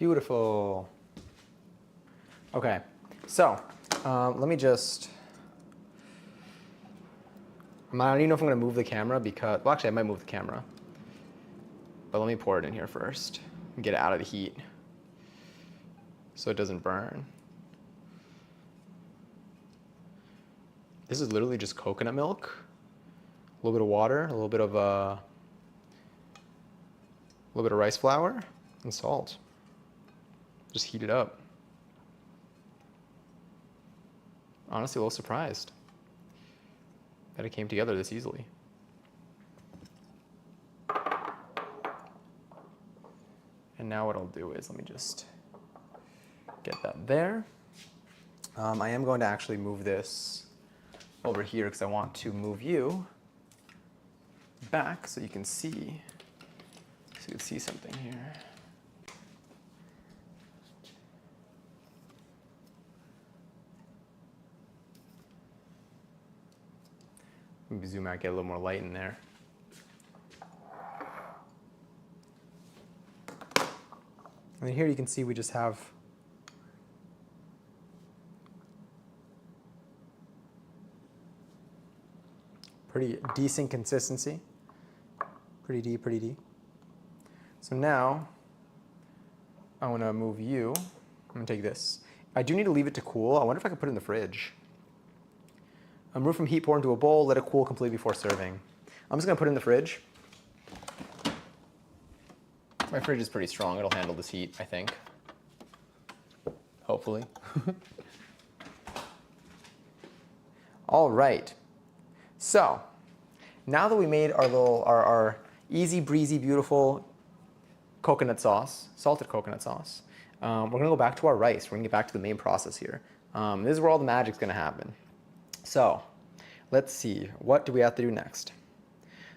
Beautiful. Okay, so let me just, I don't even know if I'm gonna move the camera because, well actually I might move the camera. But let me pour it in here first and get it out of the heat so it doesn't burn. This is literally just coconut milk, a little bit of water, a little bit of rice flour, and salt. Just heat it up. Honestly, a little surprised that it came together this easily. And now what I'll do is, let me just get that there. I am going to actually move this over here because I want to move you back so you can see, something here. Maybe zoom out, get a little more light in there. And then here you can see we just have pretty decent consistency. Pretty D. So now I want to move you. I'm going to take this. I do need to leave it to cool. I wonder if I could put it in the fridge. Remove from heat, pour into a bowl, let it cool completely before serving. I'm just going to put it in the fridge. My fridge is pretty strong. It'll handle this heat, I think. Hopefully. All right. So now that we made our easy breezy, beautiful coconut sauce, salted coconut sauce, we're going to go back to our rice. We're going to get back to the main process here. This is where all the magic's going to happen. So let's see. What do we have to do next?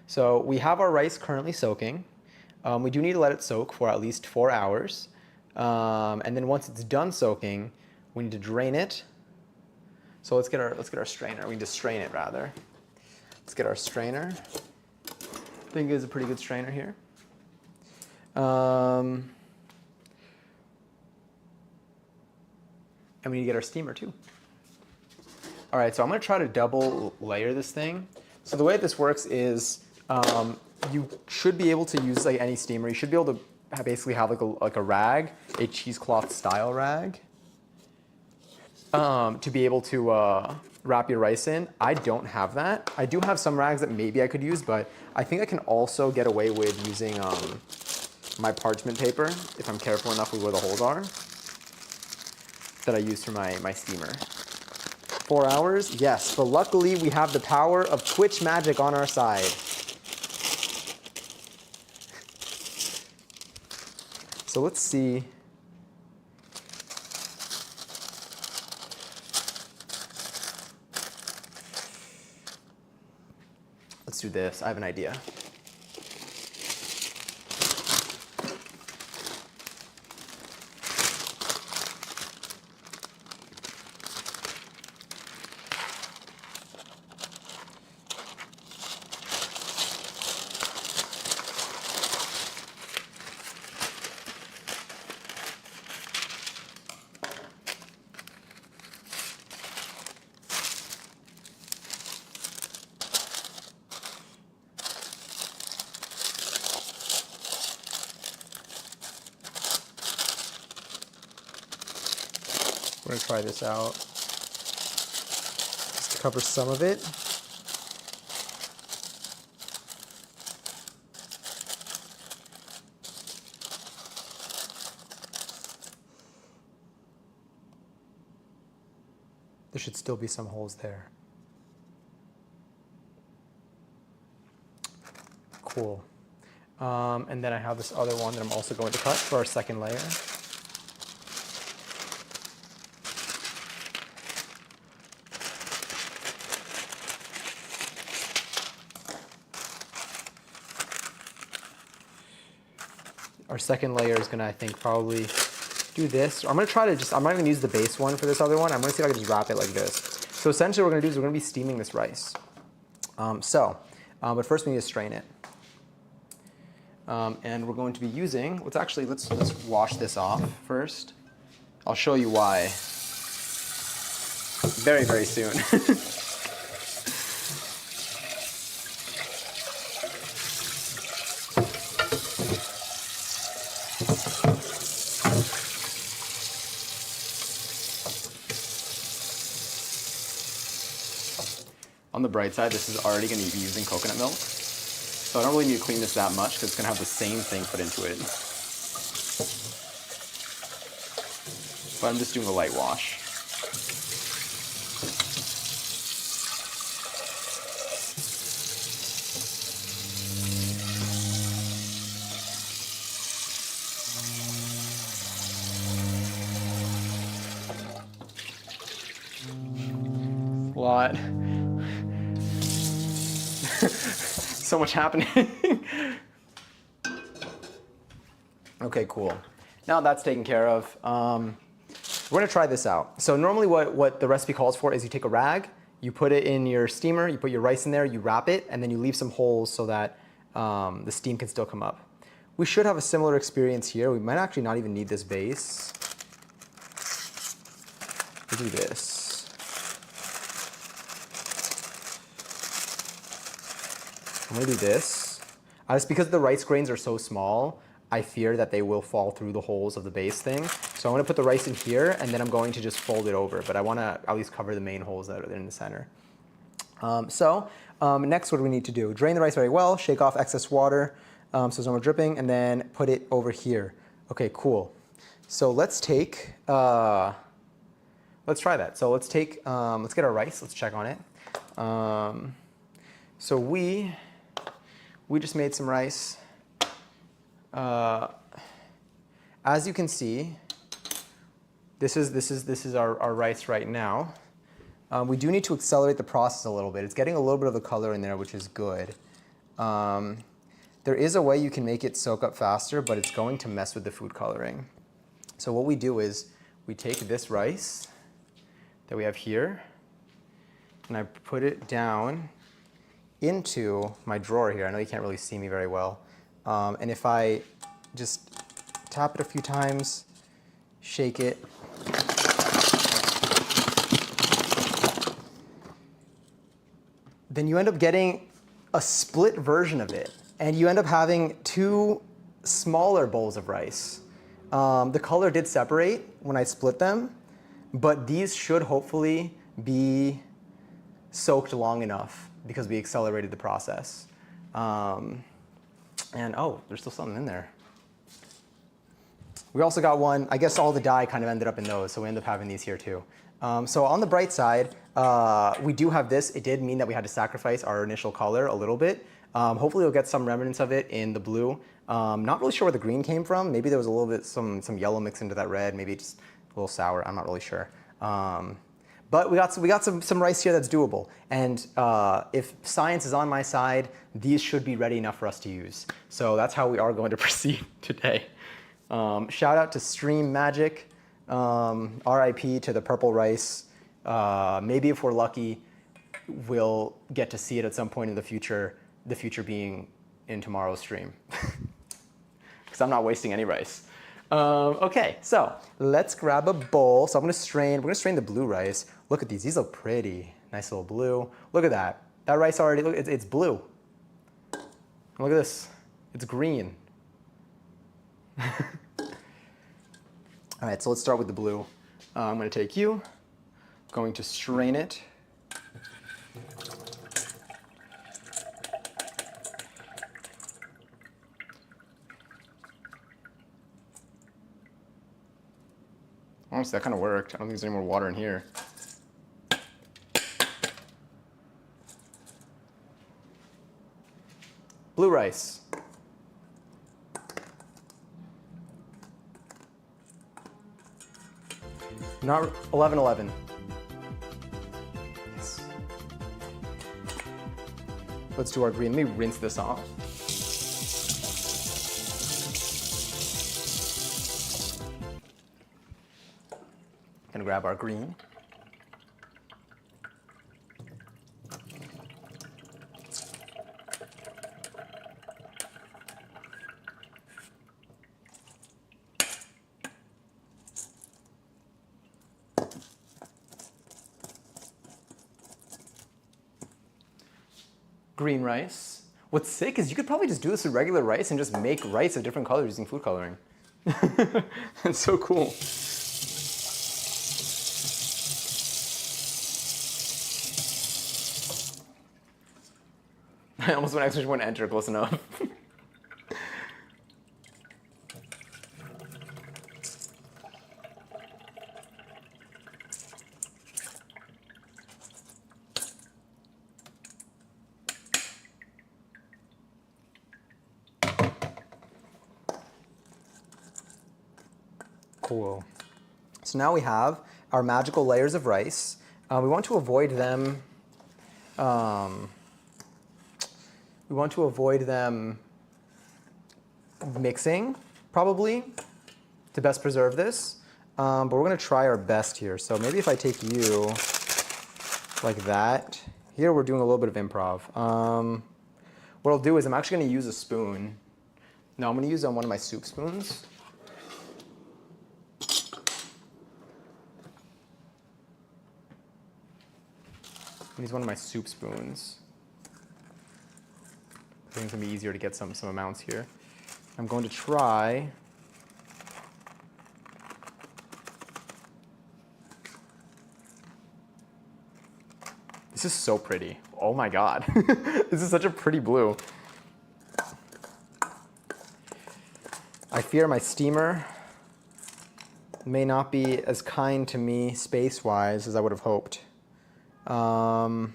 So we have our rice currently soaking. We do need to let it soak for at least 4 hours. And then once it's done soaking, we need to drain it. So let's get our strainer. We need to strain it rather. Let's get our strainer. I think it's a pretty good strainer here. And we need to get our steamer too. All right, so I'm gonna try to double layer this thing. So the way this works is you should be able to use like any steamer. You should be able to basically have like a rag, a cheesecloth style rag, to be able to wrap your rice in. I don't have that. I do have some rags that maybe I could use, but I think I can also get away with using my parchment paper if I'm careful enough with where the holes are that I use for my steamer. 4 hours? Yes, but luckily we have the power of Twitch magic on our side. So let's see. Let's do this. I have an idea. We're going to try this out just to cover some of it. There should still be some holes there. Cool. And then I have this other one that I'm also going to cut for our second layer. Our second layer is gonna, I think, probably do this. I'm gonna try to I'm not gonna use the base one for this other one. I'm gonna see if I can just wrap it like this. So essentially what we're gonna do is we're gonna be steaming this rice. But first we need to strain it. And we're going to be using, let's wash this off first. I'll show you why very, very soon. On the bright side, this is already going to be using coconut milk. So I don't really need to clean this that much because it's going to have the same thing put into it. But I'm just doing a light wash. A lot. So much happening. Okay, cool. Now that's taken care of. We're gonna try this out. So normally what the recipe calls for is you take a rag, you put it in your steamer, you put your rice in there, you wrap it, and then you leave some holes so that the steam can still come up. We should have a similar experience here. We might actually not even need this base. We'll do this. I'm gonna do this. Just because the rice grains are so small, I fear that they will fall through the holes of the base thing. So I'm gonna put the rice in here and then I'm going to just fold it over, but I wanna at least cover the main holes that are in the center. Next, what do we need to do? Drain the rice very well, shake off excess water so there's no more dripping, and then put it over here. Okay, cool. So let's take, let's try that. So let's take, let's get our rice, let's check on it. So we just made some rice. As you can see, this is our rice right now. We do need to accelerate the process a little bit. It's getting a little bit of the color in there, which is good. There is a way you can make it soak up faster, but it's going to mess with the food coloring. So what we do is we take this rice that we have here, and I put it down into my drawer here. I know you can't really see me very well. And if I just tap it a few times, shake it, then you end up getting a split version of it. And you end up having two smaller bowls of rice. The color did separate when I split them, but these should hopefully be soaked long enough because we accelerated the process. And oh, there's still something in there. We also got one, I guess all the dye kind of ended up in those, so we ended up having these here too. So on the bright side, we do have this. It did mean that we had to sacrifice our initial color a little bit. Hopefully we'll get some remnants of it in the blue. Not really sure where the green came from. Maybe there was a little bit, some yellow mixed into that red, maybe just a little sour, I'm not really sure. But we got some rice here that's doable. And if science is on my side, these should be ready enough for us to use. So that's how we are going to proceed today. Shout out to Stream Magic, RIP to the purple rice. Maybe if we're lucky, we'll get to see it at some point in the future being in tomorrow's stream. Because I'm not wasting any rice. Okay, so let's grab a bowl. So we're gonna strain the blue rice. Look at these look pretty. Nice little blue. Look at that. That rice already, look, it's blue. Look at this, it's green. All right, so let's start with the blue. I'm gonna take you, going to strain it. Honestly, that kind of worked. I don't think there's any more water in here. Blue rice. Not 11-11. Yes. Let's do our green. Let me rinse this off. Gonna grab our green. green rice. What's sick is you could probably just do this with regular rice and just make rice of different colors using food coloring. That's so cool. I almost went enter close enough. Cool. So now we have our magical layers of rice. We want to avoid them. We want to avoid them mixing, probably, to best preserve this. But we're going to try our best here. So maybe if I take you like that. Here we're doing a little bit of improv. What I'll do is I'm actually going to use a spoon. No, I'm going to use one of my soup spoons. Use one of my soup spoons. I think it's gonna be easier to get some amounts here. I'm going to try. This is so pretty. Oh my God. This is such a pretty blue. I fear my steamer may not be as kind to me space-wise as I would have hoped. I'm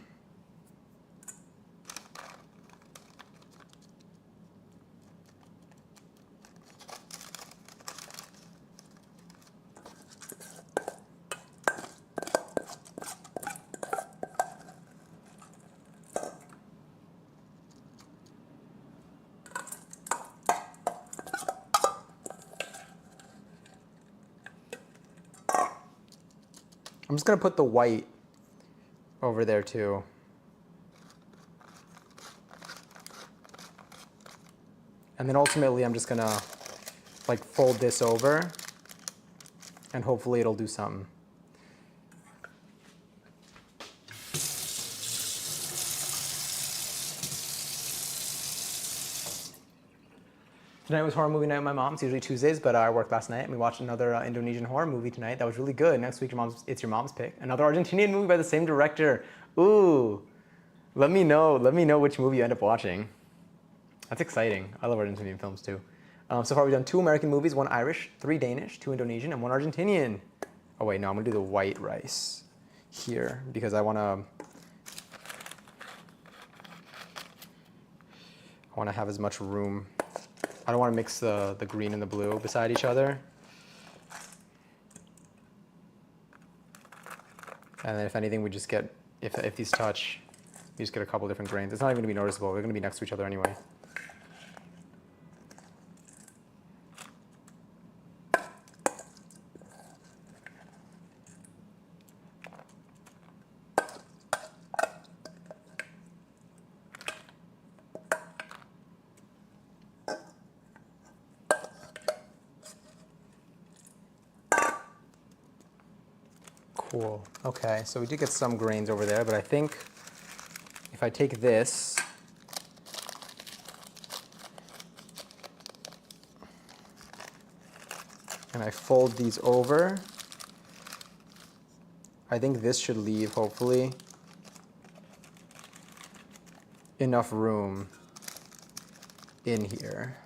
just going to put the white over there too. And then ultimately I'm just going to like fold this over and hopefully it'll do something. Tonight was horror movie night with my mom. It's usually Tuesdays, but I worked last night and we watched another Indonesian horror movie tonight. That was really good. Next week, it's your mom's pick. Another Argentinian movie by the same director. Ooh, let me know which movie you end up watching. That's exciting. I love Argentinian films too. So far we've done 2 American movies, 1 Irish, 3 Danish, 2 Indonesian, and 1 Argentinian. Oh wait, no, I'm gonna do the white rice here because I wanna have as much room. I don't want to mix the green and the blue beside each other. And then if anything, we just get, if these touch, we just get a couple different grains. It's not even going to be noticeable. They're going to be next to each other anyway. Cool. Okay, so we did get some grains over there, but I think if I take this and I fold these over, I think this should leave, hopefully, enough room in here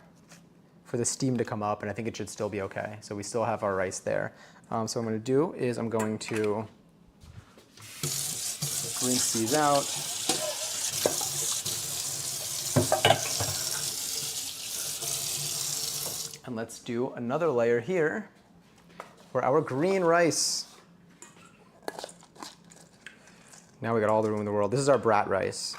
for the steam to come up, and I think it should still be okay. So we still have our rice there. So what I'm going to do is I'm going to rinse these out. And let's do another layer here for our green rice. Now we got all the room in the world. This is our brat rice.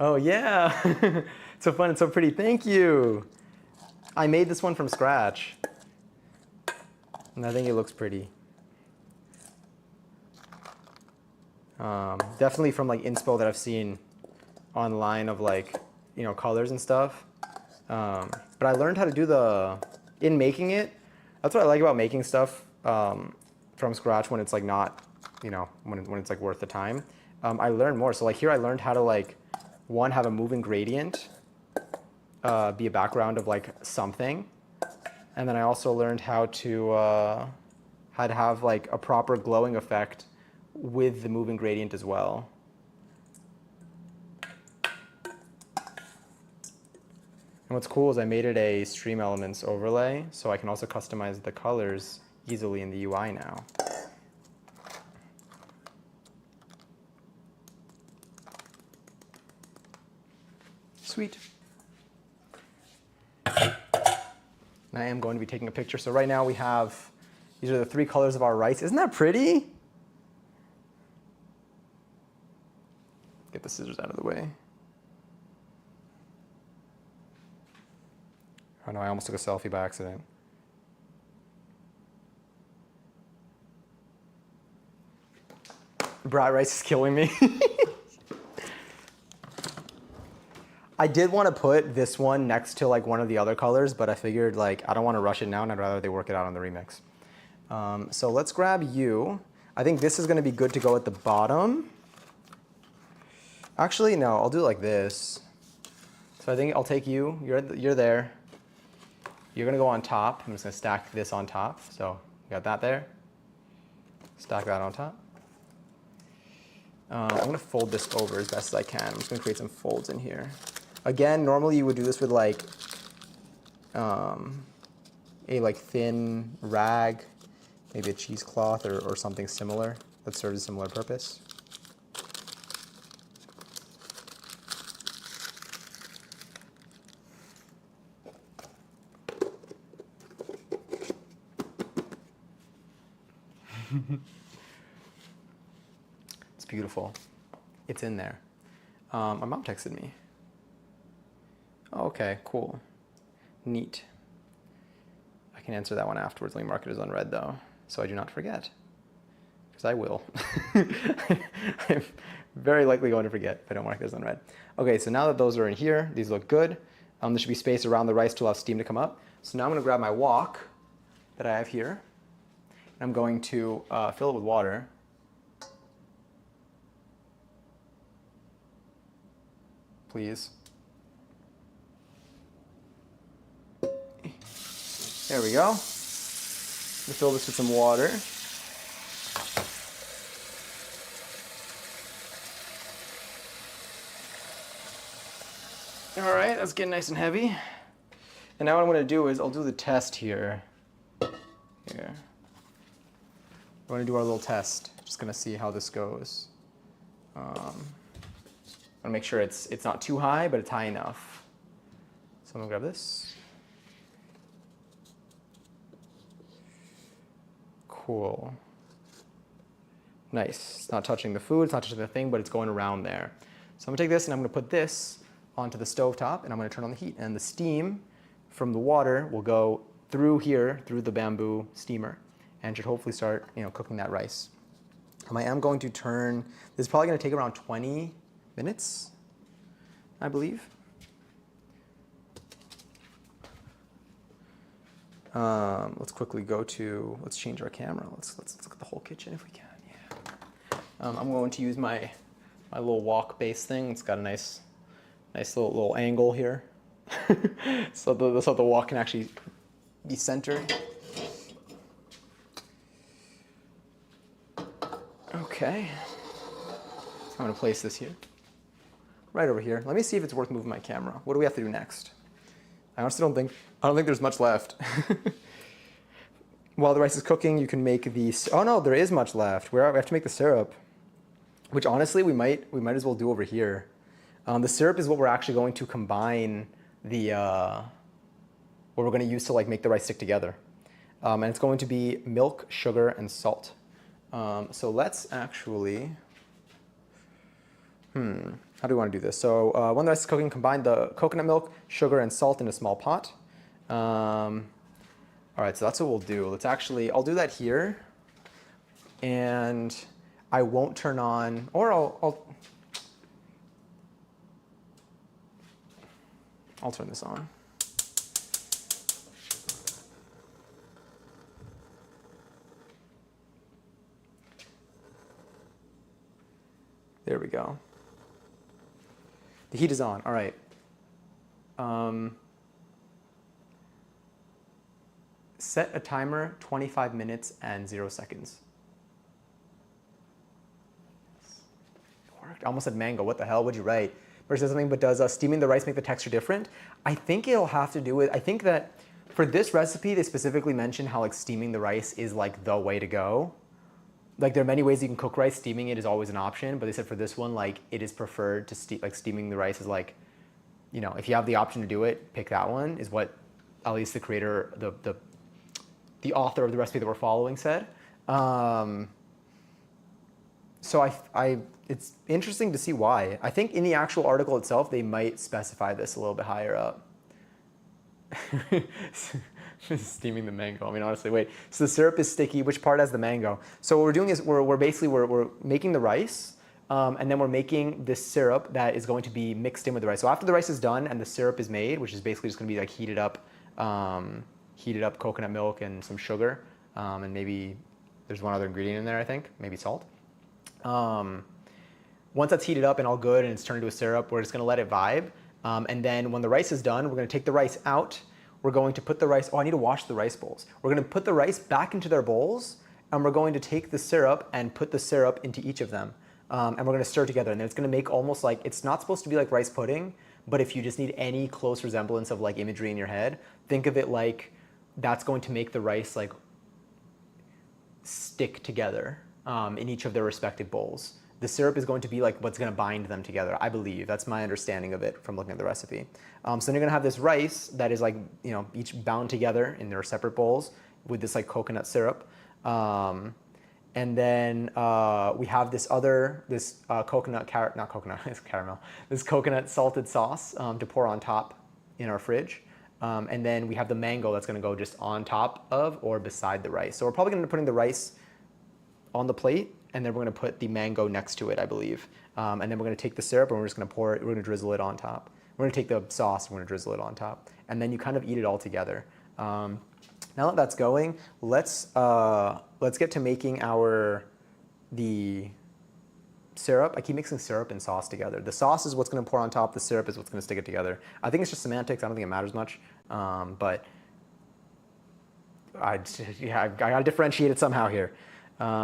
Oh yeah, it's so fun and so pretty, thank you. I made this one from scratch. And I think it looks pretty. Definitely from like inspo that I've seen online of like colors and stuff. But I learned how to do in making it. That's what I like about making stuff from scratch when it's like not, when it's like worth the time. I learned more. So like here I learned how to like, one, have a moving gradient be a background of like something. And then I also learned how to have like a proper glowing effect with the moving gradient as well. And what's cool is I made it a stream elements overlay, so I can also customize the colors easily in the UI now. Sweet. And I am going to be taking a picture. So right now we have, these are the 3 colors of our rice. Isn't that pretty? Get the scissors out of the way. Oh no, I almost took a selfie by accident. Bright rice is killing me. I did want to put this one next to like one of the other colors, but I figured like I don't want to rush it now and I'd rather they work it out on the remix. So let's grab you. I think this is going to be good to go at the bottom. Actually, no, I'll do it like this. So I think I'll take you. You're there. You're going to go on top. I'm just going to stack this on top. So you got that there. Stack that on top. I'm going to fold this over as best as I can. I'm just going to create some folds in here. Again, normally you would do this with like a like thin rag, maybe a cheesecloth or something similar that serves a similar purpose. It's beautiful. It's in there. My mom texted me. Oh, okay, cool. Neat. I can answer that one afterwards. Let me mark it as unread though, so I do not forget. Because I will. I'm very likely going to forget if I don't mark it as unread. Okay, so now that those are in here, these look good. There should be space around the rice to allow steam to come up. So now I'm going to grab my wok that I have here. And I'm going to fill it with water. Please. There we go. I'm gonna fill this with some water. All right, that's getting nice and heavy. And now what I'm gonna do is I'll do the test here. Here. We're gonna do our little test. Just gonna see how this goes. I'm gonna make sure it's not too high, but it's high enough. So I'm gonna grab this. Cool. Nice. It's not touching the food, it's not touching the thing, but it's going around there. So I'm gonna take this and I'm gonna put this onto the stove top and I'm gonna turn on the heat. And the steam from the water will go through here, through the bamboo steamer, and should hopefully start cooking that rice. I am going to turn, this is probably gonna take around 20 minutes, I believe. Let's quickly go to, let's change our camera. Let's look at the whole kitchen if we can. Yeah. I'm going to use my little wok base thing. It's got a nice little angle here, so the wok can actually be centered. Okay. So I'm going to place this here, right over here. Let me see if it's worth moving my camera. What do we have to do next? I honestly don't think there's much left. While the rice is cooking, you can make these. Oh no, there is much left. We have to make the syrup, which honestly we might as well do over here. The syrup is what we're actually going to combine what we're going to use to like make the rice stick together, and it's going to be milk, sugar, and salt. So let's actually. How do we want to do this? So when the rice is cooking, combine the coconut milk, sugar, and salt in a small pot. All right, so that's what we'll do. I'll do that here. And I won't turn on, or I'll turn this on. There we go. The heat is on. All right. Set a timer, 25 minutes and 0 seconds. It worked. I almost said mango. What the hell would you write? Versus something, but does steaming the rice make the texture different? I think it'll have to do with, I think that for this recipe, they specifically mentioned how like steaming the rice is like the way to go. Like there are many ways you can cook rice. Steaming it is always an option, but they said for this one, like it is preferred to steaming the rice is like, you know, if you have the option to do it, pick that one, is what at least the creator, the author of the recipe that we're following said. So it's interesting to see why. I think in the actual article itself, they might specify this a little bit higher up. Steaming the mango. I mean, honestly, wait. So the syrup is sticky. Which part has the mango? So what we're doing is we're making the rice, and then we're making this syrup that is going to be mixed in with the rice. So after the rice is done and the syrup is made, which is basically just going to be like heated up coconut milk and some sugar, and maybe there's one other ingredient in there, I think, maybe salt. Once that's heated up and all good and it's turned into a syrup, we're just going to let it vibe. And then when the rice is done, we're going to take the rice out. We're going to put the rice, I need to wash the rice bowls. We're going to put the rice back into their bowls, and we're going to take the syrup and put the syrup into each of them. And we're going to stir together. And then it's going to make almost like, it's not supposed to be like rice pudding, but if you just need any close resemblance of like imagery in your head, think of it like that's going to make the rice like stick together in each of their respective bowls. The syrup is going to be like what's going to bind them together, I believe. That's my understanding of it from looking at the recipe. So then you're going to have this rice that is like, you know, each bound together in their separate bowls with this like coconut syrup. And then we have this coconut salted sauce to pour on top in our fridge. And then we have the mango that's going to go just on top of or beside the rice. So we're probably going to be putting the rice on the plate, and then we're going to put the mango next to it, I believe. And then we're going to take the syrup and we're just going to pour it, we're going to drizzle it on top. We're going to take the sauce and we're going to drizzle it on top. And then you kind of eat it all together. Now that that's going, let's get to making the syrup. I keep mixing syrup and sauce together. The sauce is what's going to pour on top. The syrup is what's going to stick it together. I think it's just semantics. I don't think it matters much. But I got to differentiate it somehow here.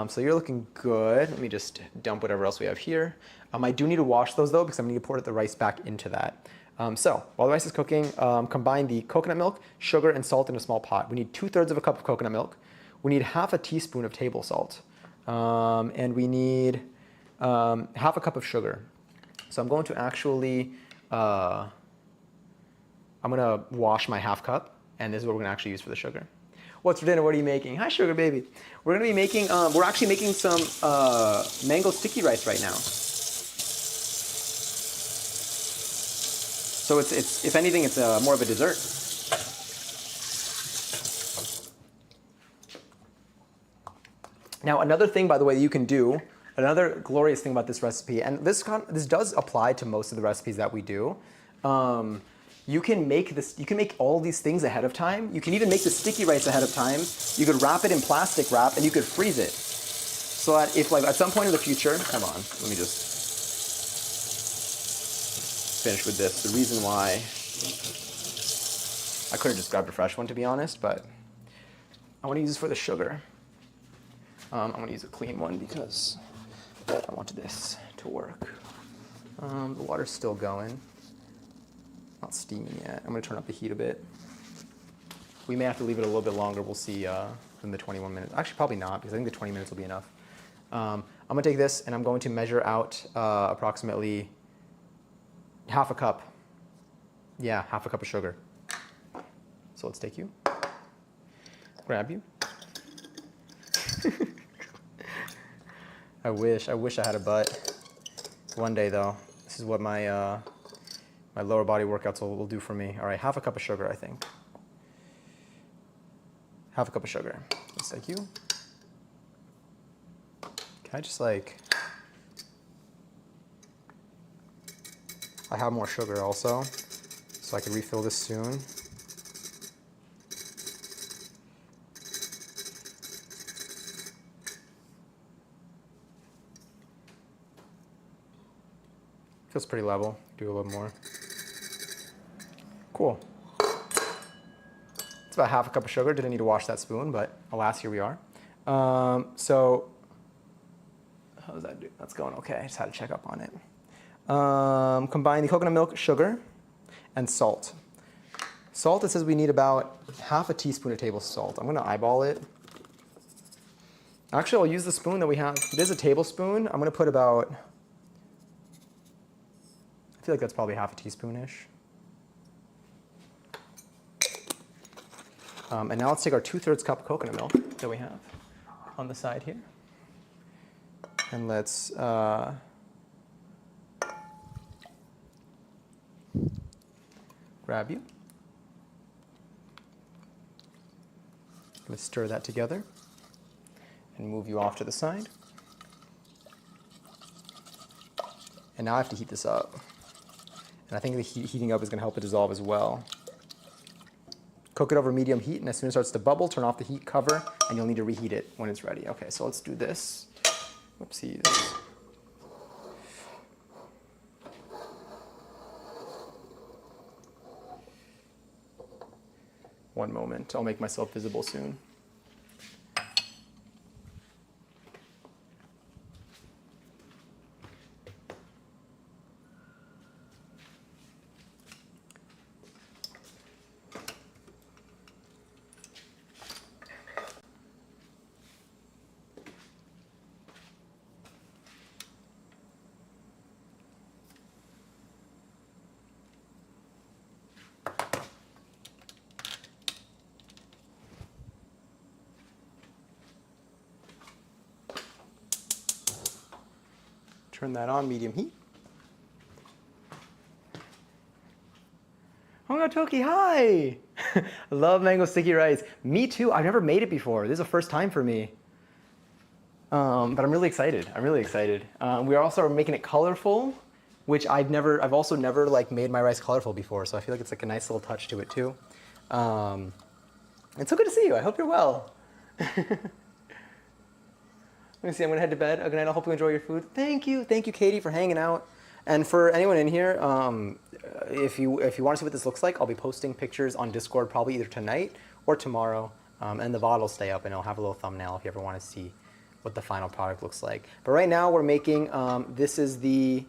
So you're looking good. Let me just dump whatever else we have here. I do need to wash those though, because I'm going to pour the rice back into that. So while the rice is cooking, combine the coconut milk, sugar, and salt in a small pot. We need 2/3 of a cup of coconut milk. We need half a teaspoon of table salt. And we need half a cup of sugar. So I'm going to actually, I'm going to wash my half cup, and this is what we're going to actually use for the sugar. What's for dinner? What are you making? Hi, sugar baby. We're going to be making, we're actually making some mango sticky rice right now. So it's if anything, it's more of a dessert. Now, another thing, by the way, that you can do, another glorious thing about this recipe, and this does apply to most of the recipes that we do. You can make all these things ahead of time. You can even make the sticky rice ahead of time. You could wrap it in plastic wrap and you could freeze it. So that if like at some point in the future, come on, let me just finish with this. The reason why I could have just grabbed a fresh one, to be honest, but I want to use this for the sugar. I want to use a clean one because I want this to work. The water's still going. Not steaming yet. I'm going to turn up the heat a bit. We may have to leave it a little bit longer. We'll see than the 21 minutes. Actually, probably not, because I think the 20 minutes will be enough. I'm going to take this and I'm going to measure out approximately half a cup. Yeah, half a cup of sugar. So let's take you. Grab you. I wish I had a butt. One day, though. This is what my my lower body workouts will do for me. All right, half a cup of sugar, I think. Half a cup of sugar. Let's take you. Can I just like... I have more sugar also. so I can refill this soon. Feels pretty level. Do a little more. Cool. It's about half a cup of sugar. Didn't need to wash that spoon, but alas, here we are. So how does that do? That's going okay. I just had to check up on it. Combine the coconut milk, sugar, and salt. Salt, it says we need about half a teaspoon of table salt. I'm going to eyeball it. Actually, I'll use the spoon that we have. It is a tablespoon. I'm going to put about, I feel like that's probably half a teaspoon-ish. And now let's take our 2/3 cup of coconut milk that we have on the side here. And let's grab you. I'm going to stir that together and move you off to the side. And now I have to heat this up. And I think the heating up is going to help it dissolve as well. Cook it over medium heat, and as soon as it starts to bubble, turn off the heat, cover, and you'll need to reheat it when it's ready. Okay, so let's do this. Whoopsies. One moment, I'll make myself visible soon. Turn that on, medium heat. Oh my God, Toki, hi! I love mango sticky rice. Me too, I've never made it before. This is the first time for me. But I'm really excited, We are also making it colorful, which I've also never like made my rice colorful before, so I feel like it's like a nice little touch to it too. It's so good to see you, I hope you're well. Let me see, I'm gonna head to bed. Good night, I hope you enjoy your food. Thank you, Katie, for hanging out. And for anyone in here, if you want to see what this looks like, I'll be posting pictures on Discord probably either tonight or tomorrow. And the VOD will stay up and it'll have a little thumbnail if you ever want to see what the final product looks like. But right now we're making, this is the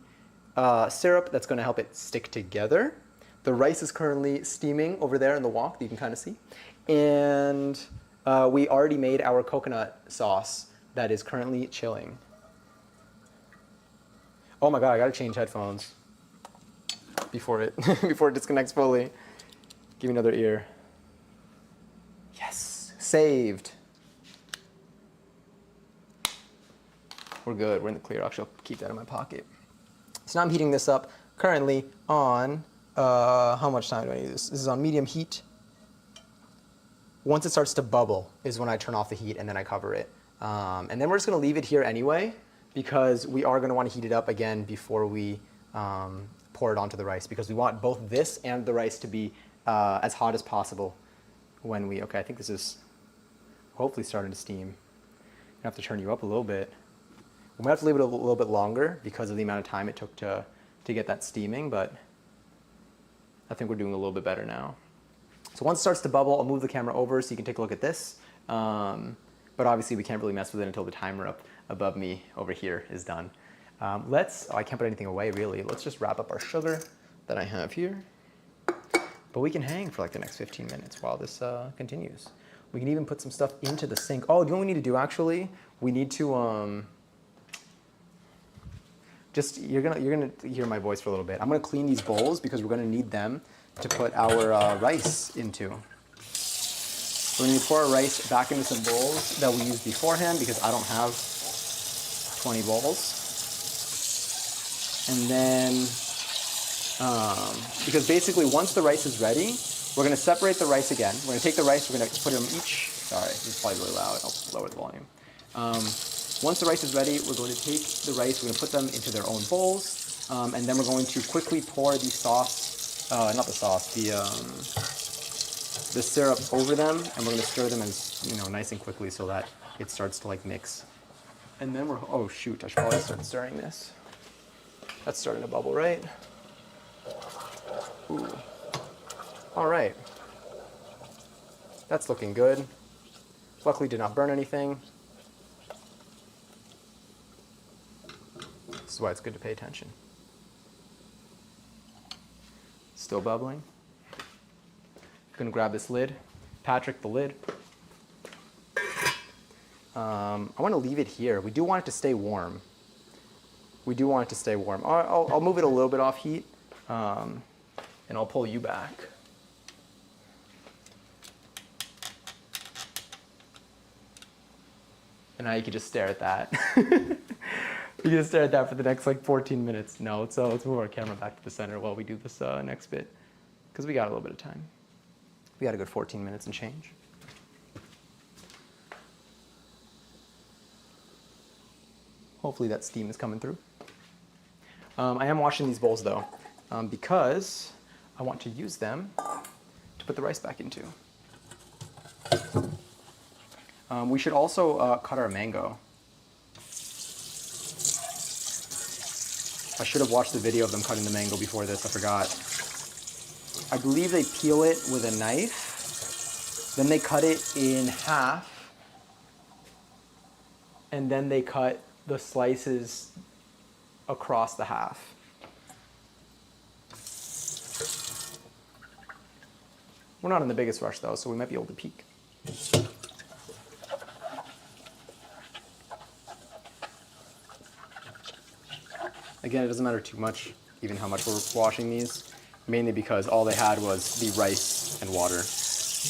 syrup that's gonna help it stick together. The rice is currently steaming over there in the wok that you can kind of see. And we already made our coconut sauce that is currently chilling. Oh my God, I gotta change headphones before it before it disconnects fully. Give me another ear. Yes, saved. We're good, we're in the clear. Actually, I'll keep that in my pocket. So now I'm heating this up currently on, how much time do I need this? This is on medium heat. Once it starts to bubble is when I turn off the heat and then I cover it. And then we're just gonna leave it here anyway because we are gonna wanna heat it up again before we pour it onto the rice because we want both this and the rice to be as hot as possible when we, okay, I think this is hopefully starting to steam. I have to turn you up a little bit. We might have to leave it a little bit longer because of the amount of time it took to get that steaming, but I think we're doing a little bit better now. So once it starts to bubble, I'll move the camera over so you can take a look at this. But obviously we can't really mess with it until the timer up above me over here is done. Oh, I can't put anything away really. Let's just wrap up our sugar that I have here. But we can hang for like the next 15 minutes while this continues. We can even put some stuff into the sink. Oh, do you know what we need to do actually? We need to, you're gonna hear my voice for a little bit. I'm gonna clean these bowls because we're gonna need them to put our rice into. We're going to pour our rice back into some bowls that we used beforehand because I don't have 20 bowls. And then, because basically once the rice is ready, we're going to separate the rice again. We're going to take the rice, we're going to put them each, sorry, this is probably really loud, I'll lower the volume. Once the rice is ready, we're going to take the rice, we're going to put them into their own bowls, and then we're going to quickly pour the sauce not the sauce, the syrup over them, and we're gonna stir them as, nice and quickly so that it starts to like mix. And then oh shoot, I should probably start stirring this. That's starting to bubble, right? Ooh. All right. That's looking good. Luckily did not burn anything. This is why it's good to pay attention. Still bubbling. I'm gonna grab this lid. Patrick, the lid. I want to leave it here. We do want it to stay warm. I'll move it a little bit off heat, and I'll pull you back. And now you can just stare at that. You can just stare at that for the next like 14 minutes. No, let's move our camera back to the center while we do this next bit, because we got a little bit of time. We got a good 14 minutes and change. Hopefully that steam is coming through. I am washing these bowls though, because I want to use them to put the rice back into. We should also cut our mango. I should have watched the video of them cutting the mango before this, I forgot. I believe they peel it with a knife, then they cut it in half, and then they cut the slices across the half. We're not in the biggest rush though, so we might be able to peek. Again, it doesn't matter too much, even how much we're washing these, mainly because all they had was the rice and water.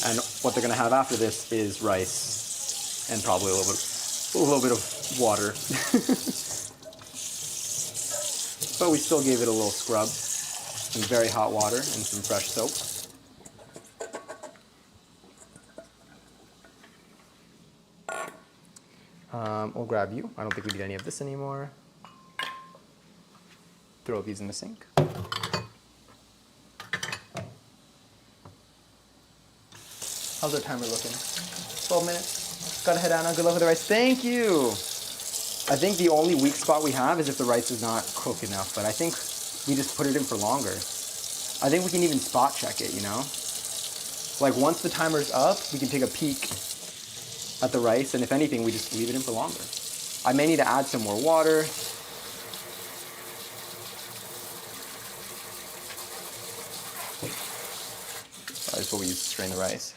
And what they're gonna have after this is rice and probably a little bit of water. But we still gave it a little scrub, some very hot water and some fresh soap. We'll grab you. I don't think we need any of this anymore. Throw these in the sink. How's our timer looking? 12 minutes. Got ahead, Anna. Good luck with the rice. Thank you. I think the only weak spot we have is if the rice is not cooked enough, but I think we just put it in for longer. I think we can even spot check it, Like once the timer's up, we can take a peek at the rice, and if anything, we just leave it in for longer. I may need to add some more water. That's what we use to strain the rice.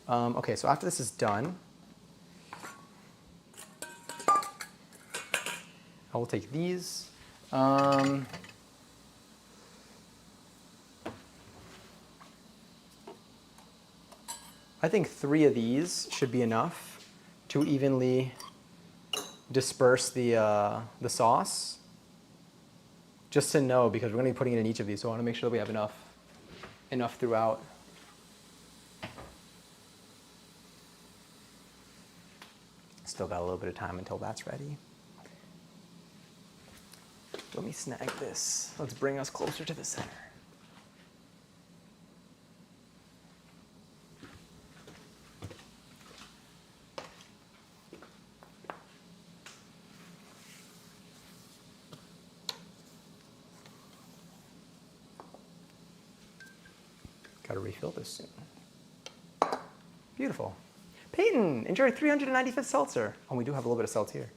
Okay, so after this is done, I will take these. I think 3 of these should be enough to evenly disperse the sauce. Just to know, because we're going to be putting it in each of these, so I want to make sure that we have enough throughout. Still got a little bit of time until that's ready. Let me snag this. Let's bring us closer to the center. Got to refill this soon. Beautiful. Peyton, enjoy 395th seltzer. Oh, we do have a little bit of seltzer here.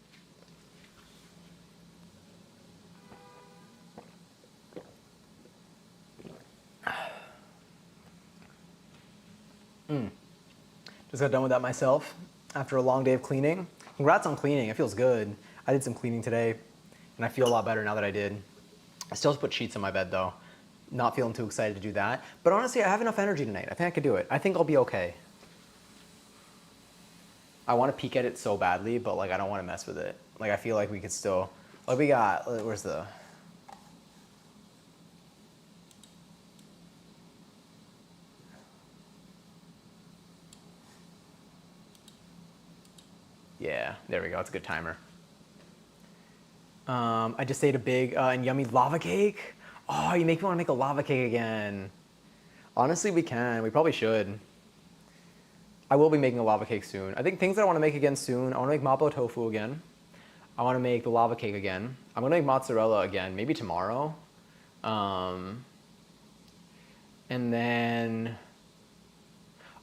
Just got done with that myself after a long day of cleaning. Congrats on cleaning, it feels good. I did some cleaning today, and I feel a lot better now that I did. I still have to put sheets on my bed though. Not feeling too excited to do that. But honestly, I have enough energy tonight. I think I could do it. I think I'll be okay. I want to peek at it so badly, but like I don't want to mess with it. Like I feel like we could still, like we got, where's the, yeah, there we go, it's a good timer. I just ate a big and yummy lava cake. Oh, you make me want to make a lava cake again. Honestly, we can. We probably should. I will be making a lava cake soon. I think things that I want to make again soon, I want to make mapo tofu again. I want to make the lava cake again. I'm going to make mozzarella again, maybe tomorrow. And then,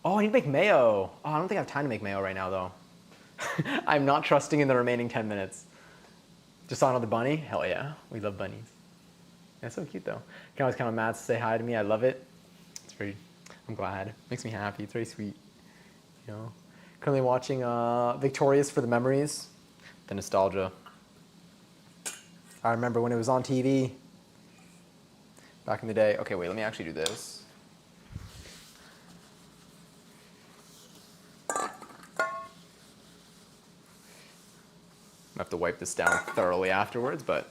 oh, I need to make mayo. Oh, I don't think I have time to make mayo right now, though. I'm not trusting in the remaining 10 minutes. Just saw another bunny? Hell yeah, we love bunnies. That's so cute, though. You can always count on Matt to say hi to me. I love it. It's very, I'm glad. It makes me happy. It's very sweet. You know, currently watching Victorious for the memories, the nostalgia. I remember when it was on TV back in the day. Okay, wait, let me actually do this. I have to wipe this down thoroughly afterwards, but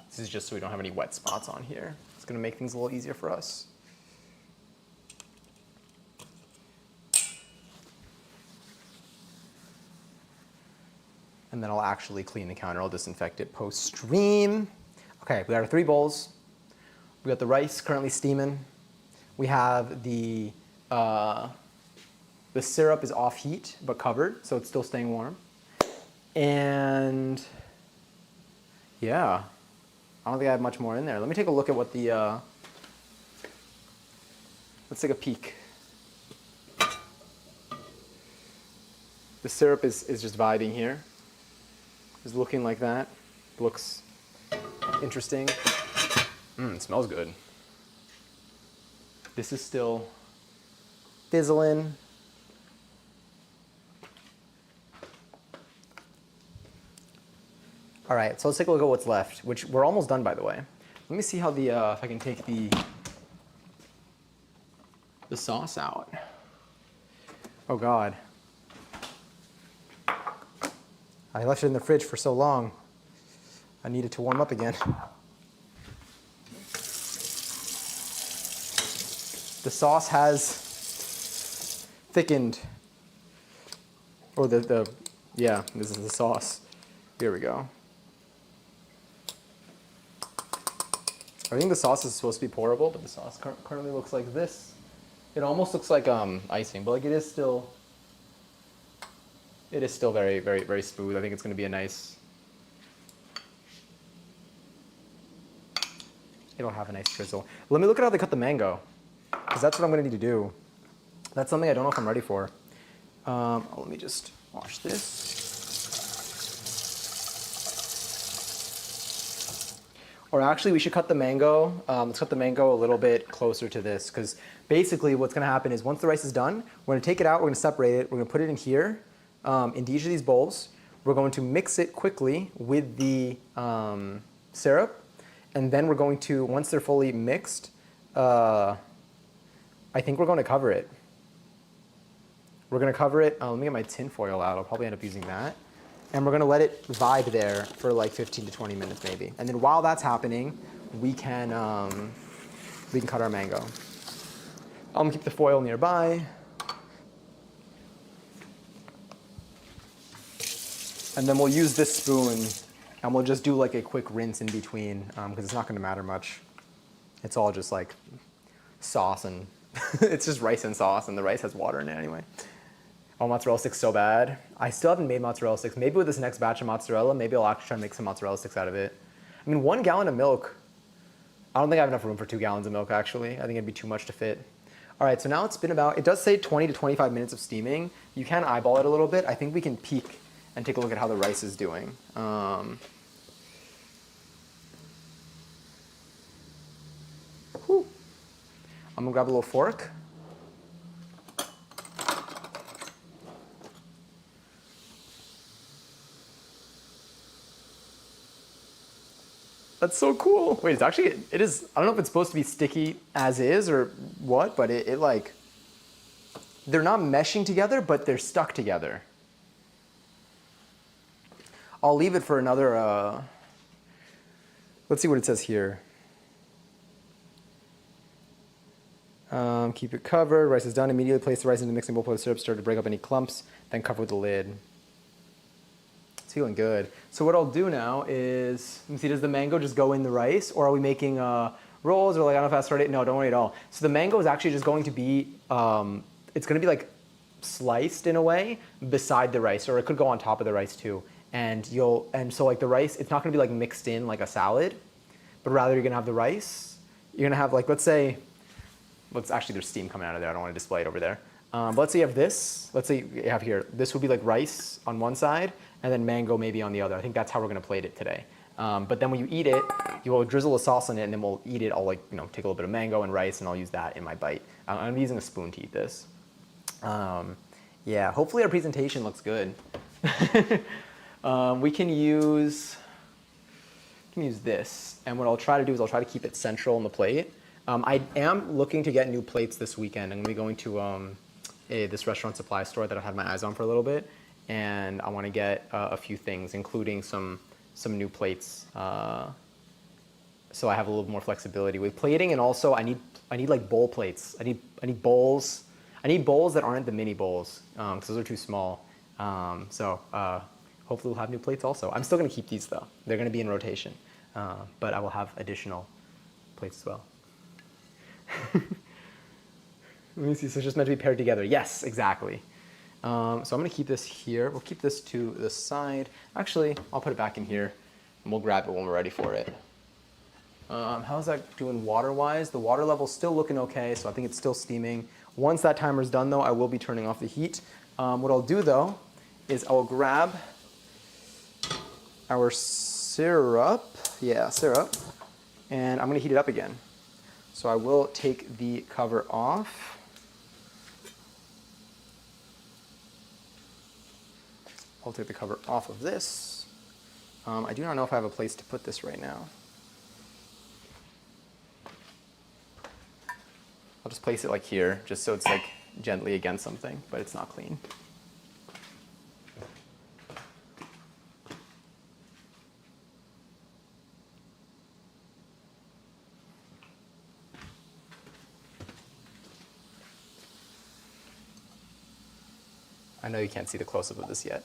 this is just so we don't have any wet spots on here. It's gonna make things a little easier for us. And then I'll actually clean the counter. I'll disinfect it post-stream. Okay, we got our 3 bowls. We got the rice currently steaming. We have the syrup is off heat, but covered, so it's still staying warm. And yeah, I don't think I have much more in there. Let me take a look at what the, let's take a peek. The syrup is just vibing here. Is looking like that. Looks interesting. It smells good. This is still fizzling. All right, so let's take a look at what's left, which we're almost done, by the way. Let me see how the if I can take the sauce out. Oh God. I left it in the fridge for so long. I need it to warm up again. The sauce has thickened. Or yeah, this is the sauce. Here we go. I think the sauce is supposed to be pourable, but the sauce currently looks like this. It almost looks like icing, but like it is still very, very, very smooth. I think it's going to be a nice. It'll have a nice drizzle. Let me look at how they cut the mango, because that's what I'm going to need to do. That's something I don't know if I'm ready for. Let me just wash this. Or actually, we should cut the mango. Let's cut the mango a little bit closer to this, because basically what's going to happen is once the rice is done, we're going to take it out, we're going to separate it, we're going to put it in here, in each of these bowls. We're going to mix it quickly with the syrup, and then we're going to, once they're fully mixed, I think we're going to cover it. We're going to cover it, let me get my tin foil out, I'll probably end up using that. And we're going to let it vibe there for like 15 to 20 minutes maybe. And then while that's happening, we can cut our mango. I'm going to keep the foil nearby. And then we'll use this spoon and we'll just do like a quick rinse in between because it's not going to matter much. It's all just like sauce and it's just rice and sauce, and the rice has water in it anyway. Oh, mozzarella sticks so bad. I still haven't made mozzarella sticks. Maybe with this next batch of mozzarella, maybe I'll actually try to make some mozzarella sticks out of it. I mean, 1 gallon of milk, I don't think I have enough room for 2 gallons of milk, actually. I think it'd be too much to fit. All right, so now it's been about, it does say 20 to 25 minutes of steaming. You can eyeball it a little bit. I think we can peek and take a look at how the rice is doing. Whew. I'm gonna grab a little fork. That's so cool. Wait, it's actually, it is, I don't know if it's supposed to be sticky as is or what, but it like, they're not meshing together, but they're stuck together. I'll leave it for another let's see what it says here. Keep it covered. Rice is done. Immediately place the rice into the mixing bowl. Pour the syrup. Stir to break up any clumps. Then cover with the lid. It's feeling good. So what I'll do now is, let me see, does the mango just go in the rice, or are we making rolls, or like, I don't know if I started. No, don't worry at all. So the mango is actually just going to be, it's going to be like sliced in a way beside the rice, or it could go on top of the rice too. And so like the rice, it's not going to be like mixed in like a salad, but rather you're going to have the rice. You're going to have like, let's say, actually there's steam coming out of there. I don't want to display it over there. But let's say you have this. Let's say you have here. This would be like rice on one side, and then mango maybe on the other. I think that's how we're going to plate it today. But then when you eat it, you will drizzle the sauce on it, and then we'll eat it. I'll like take a little bit of mango and rice, and I'll use that in my bite. I'm using a spoon to eat this. Yeah, hopefully our presentation looks good. We can use this, and what I'll try to do is I'll try to keep it central on the plate. I am looking to get new plates this weekend. I'm going to be going to this restaurant supply store that I've had my eyes on for a little bit, and I want to get a few things, including some new plates, so I have a little more flexibility with plating. And also I need like bowl plates. I need bowls. I need bowls that aren't the mini bowls, because those are too small. So hopefully we'll have new plates also. I'm still going to keep these though. They're going to be in rotation, but I will have additional plates as well. Let me see, so it's just meant to be paired together. Yes, exactly. So I'm going to keep this here. We'll keep this to the side. Actually, I'll put it back in here, and we'll grab it when we're ready for it. How's that doing water-wise? The water level's still looking okay, so I think it's still steaming. Once that timer's done, though, I will be turning off the heat. What I'll do, though, is I'll grab our syrup. Yeah, syrup. And I'm going to heat it up again. So I will take the cover off. I'll take the cover off of this. I do not know if I have a place to put this right now. I'll just place it like here, just so it's like gently against something, but it's not clean. I know you can't see the close-up of this yet.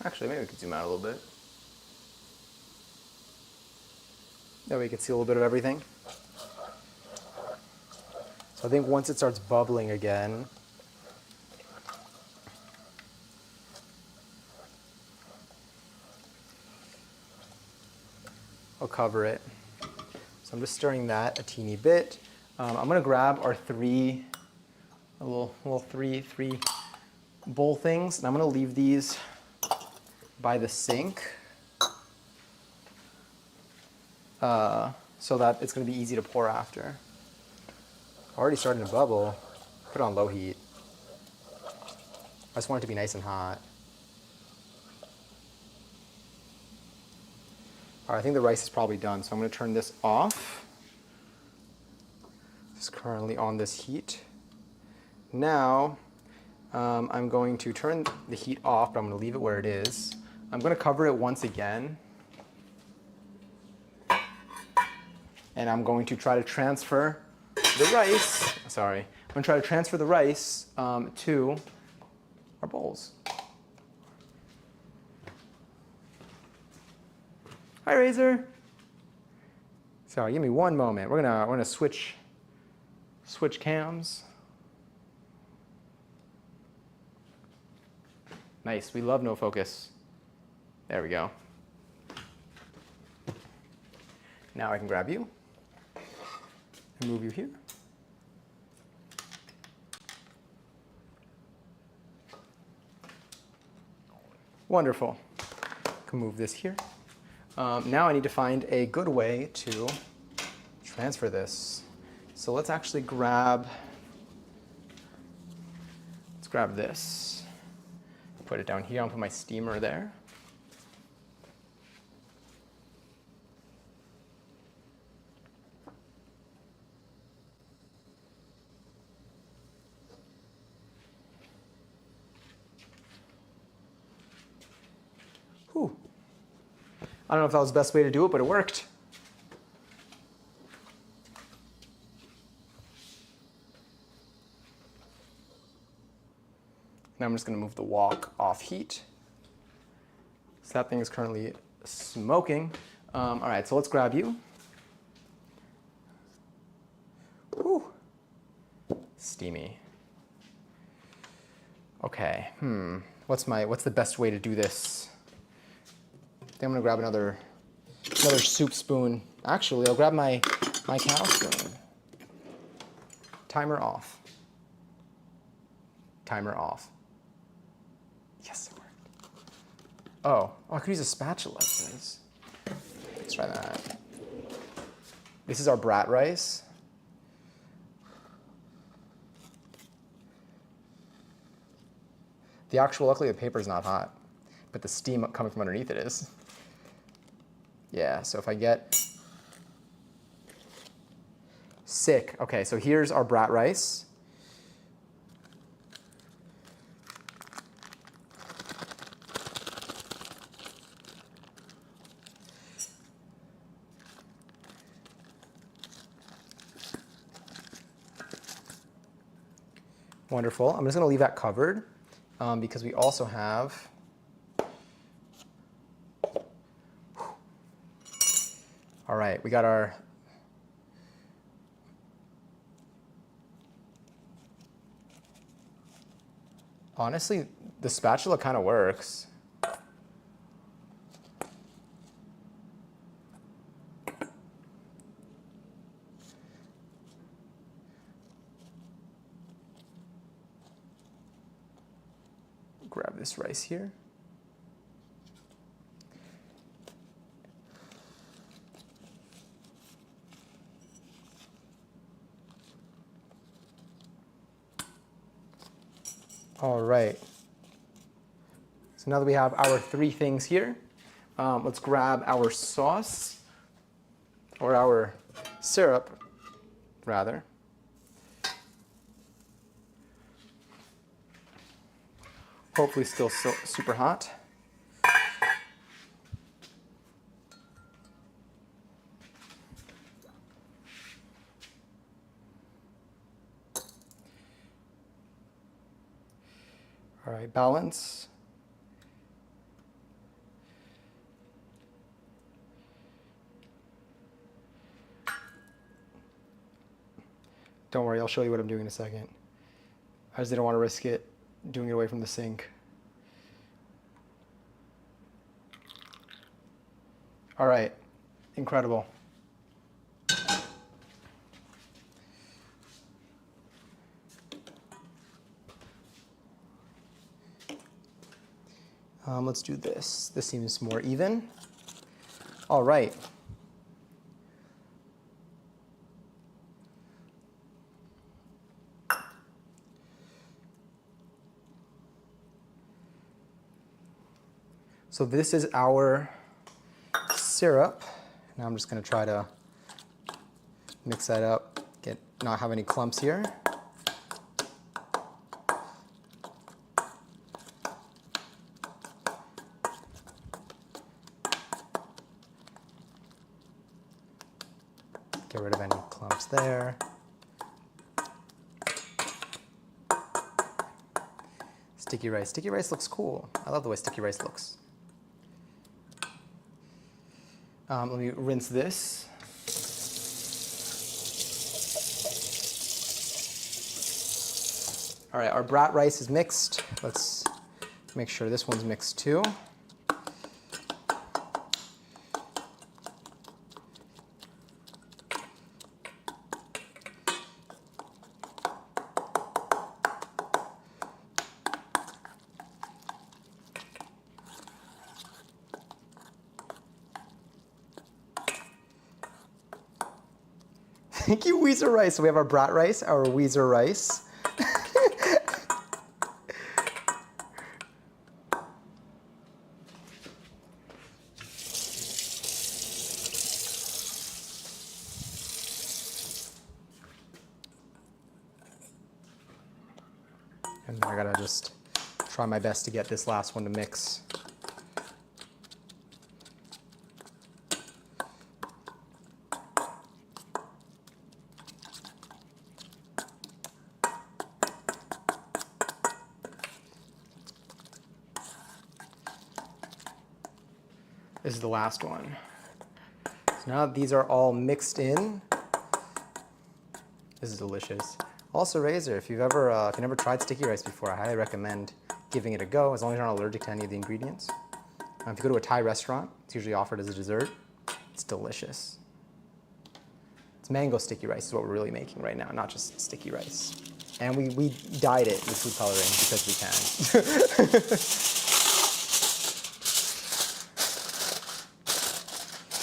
Actually, maybe we could zoom out a little bit. That way you can see a little bit of everything. So I think once it starts bubbling again, I'll cover it. So I'm just stirring that a teeny bit. I'm gonna grab our three bowl things, and I'm gonna leave these by the sink so that it's gonna be easy to pour after. Already starting to bubble. Put it on low heat. I just want it to be nice and hot. All right, I think the rice is probably done, so I'm going to turn this off. It's currently on this heat. Now, I'm going to turn the heat off, but I'm going to leave it where it is. I'm going to cover it once again. And I'm going to try to transfer the rice, sorry, I'm going to try to transfer the rice to our bowls. Hi, Razor. Sorry, give me one moment. We're gonna switch cams. Nice. We love no focus. There we go. Now I can grab you and move you here. Wonderful. Can move this here. Now I need to find a good way to transfer this. So let's actually grab this. Put it down here. I'll put my steamer there. Whew. I don't know if that was the best way to do it, but it worked. Now I'm just going to move the wok off heat. So that thing is currently smoking. All right, so let's grab you. Whew. Steamy. Okay, what's the best way to do this? I think I'm gonna grab another soup spoon. Actually, I'll grab my cow spoon. Timer off. Timer off. Yes, it worked. Oh, I could use a spatula, please. Let's try that. This is our brat rice. Luckily the paper's not hot, but the steam coming from underneath it is. Yeah, so if I get sick. Okay, so here's our brat rice. Wonderful. I'm just going to leave that covered because we also have all right, we got our honestly, the spatula kind of works. Grab this rice here. All right. So now that we have our three things here, let's grab our sauce, or our syrup, rather. Hopefully still super hot. All right, balance. Don't worry, I'll show you what I'm doing in a second. I just didn't want to risk it doing it away from the sink. All right, incredible. Let's do this. This seems more even. All right. So this is our syrup. Now I'm just going to try to mix that up, not have any clumps here. Get rid of any clumps there. Sticky rice. Sticky rice looks cool. I love the way sticky rice looks. Let me rinse this. All right, our brat rice is mixed. Let's make sure this one's mixed too. Thank you, Weezer Rice. So we have our brat rice, our Weezer Rice. And I gotta just try my best to get this last one to mix. This is the last one. So now that these are all mixed in, this is delicious. Also, Razor, if you've never tried sticky rice before, I highly recommend giving it a go, as long as you're not allergic to any of the ingredients. If you go to a Thai restaurant, it's usually offered as a dessert. It's delicious. It's mango sticky rice is what we're really making right now, not just sticky rice. And we dyed it with food coloring because we can.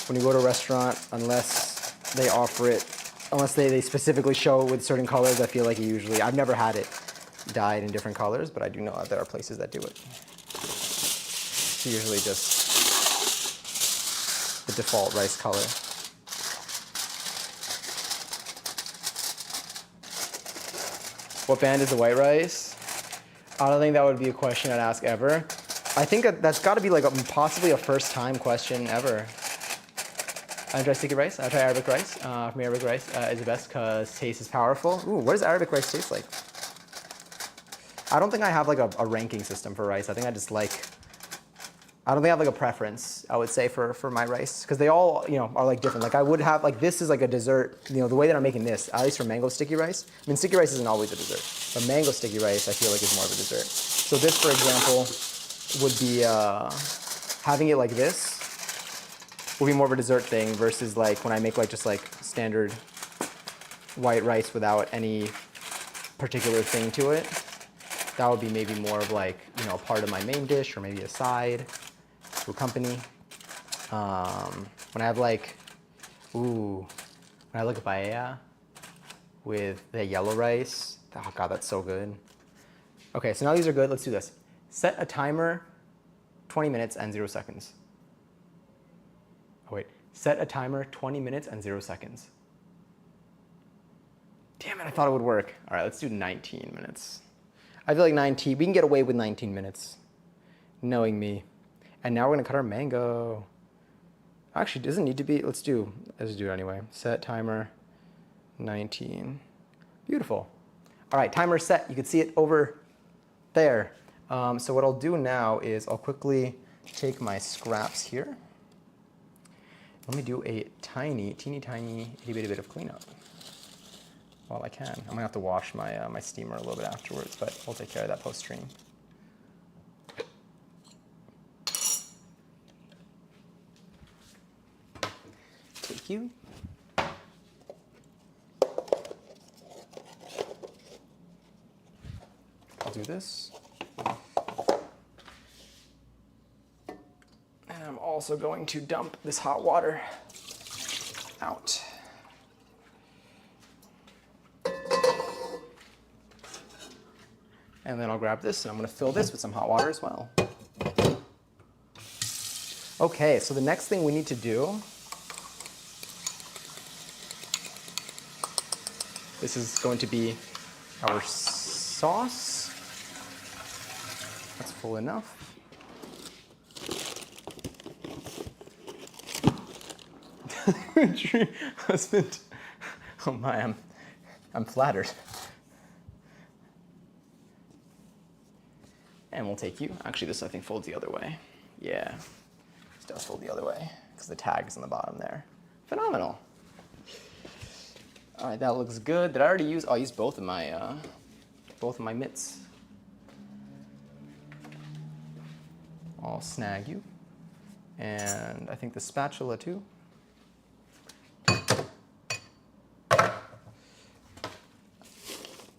When you go to a restaurant, unless they offer it, unless they specifically show it with certain colors, I feel like I've never had it dyed in different colors, but I do know that there are places that do it. It's usually just the default rice color. What band is the white rice? I don't think that would be a question I'd ask ever. I think that's got to be like possibly a first time question ever. I try sticky rice. I try Arabic rice. For me, Arabic rice is the best because taste is powerful. Ooh, what does Arabic rice taste like? I don't think I have like a ranking system for rice. I think I don't think I have like a preference, I would say, for my rice, because they all, are like different. Like I would have, like this is like a dessert, the way that I'm making this, at least for mango sticky rice. I mean, sticky rice isn't always a dessert, but mango sticky rice I feel like is more of a dessert. So this, for example, would be, having it like this will be more of a dessert thing versus like when I make like just like standard white rice without any particular thing to it. That would be maybe more of like, a part of my main dish or maybe a side to accompany. When I have like, when I look at paella with the yellow rice, oh God, that's so good. Okay, so now these are good. Let's do this. Set a timer, 20 minutes and 0 seconds. Oh wait, set a timer, 20 minutes and 0 seconds. Damn it, I thought it would work. All right, let's do 19 minutes. I feel like we can get away with 19 minutes, knowing me. And now we're gonna cut our mango. Actually, it doesn't need to be, let's do it anyway. Set timer, 19. Beautiful. All right, timer set. You can see it over there. So what I'll do now is I'll quickly take my scraps here. Let me do a teeny tiny itty bitty bit of cleanup while I can. I'm gonna have to wash my my steamer a little bit afterwards, but we'll take care of that post stream. Thank you. I'll do this. And I'm also going to dump this hot water out. And then I'll grab this and I'm gonna fill this with some hot water as well. Okay, so the next thing we need to do, this is going to be our sauce. That's full enough. Dream husband. Oh my, I'm flattered. And we'll take you. Actually, this I think folds the other way. Yeah, this does fold the other way because the tag is on the bottom there. Phenomenal. All right, that looks good. Did I already use? I'll use both of my mitts. I'll snag you, and I think the spatula too.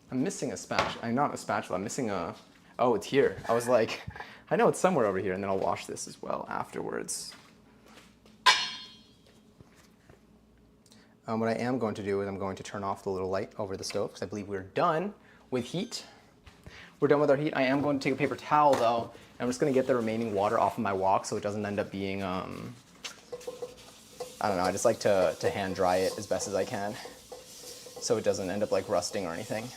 I'm missing a spatula. I'm not a spatula. I'm missing a. Oh, it's here. I was like, I know it's somewhere over here, and then I'll wash this as well afterwards. What I am going to do is I'm going to turn off the little light over the stove because I believe we're done with heat. We're done with our heat. I am going to take a paper towel though, and I'm just going to get the remaining water off of my wok so it doesn't end up being, I don't know, I just like to hand dry it as best as I can so it doesn't end up like rusting or anything.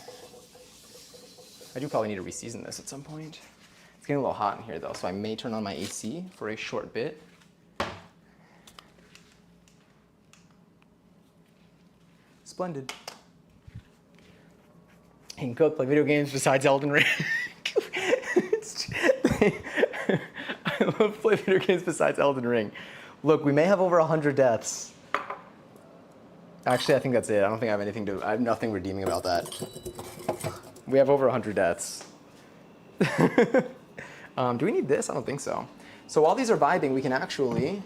I do probably need to reseason this at some point. It's getting a little hot in here though, so I may turn on my AC for a short bit. Splendid. You can cook, play video games besides Elden Ring. I love to play video games besides Elden Ring. Look, we may have over 100 deaths. Actually, I think that's it. I don't think I have nothing redeeming about that. We have over 100 deaths. Do we need this? I don't think so. So while these are vibing, we can actually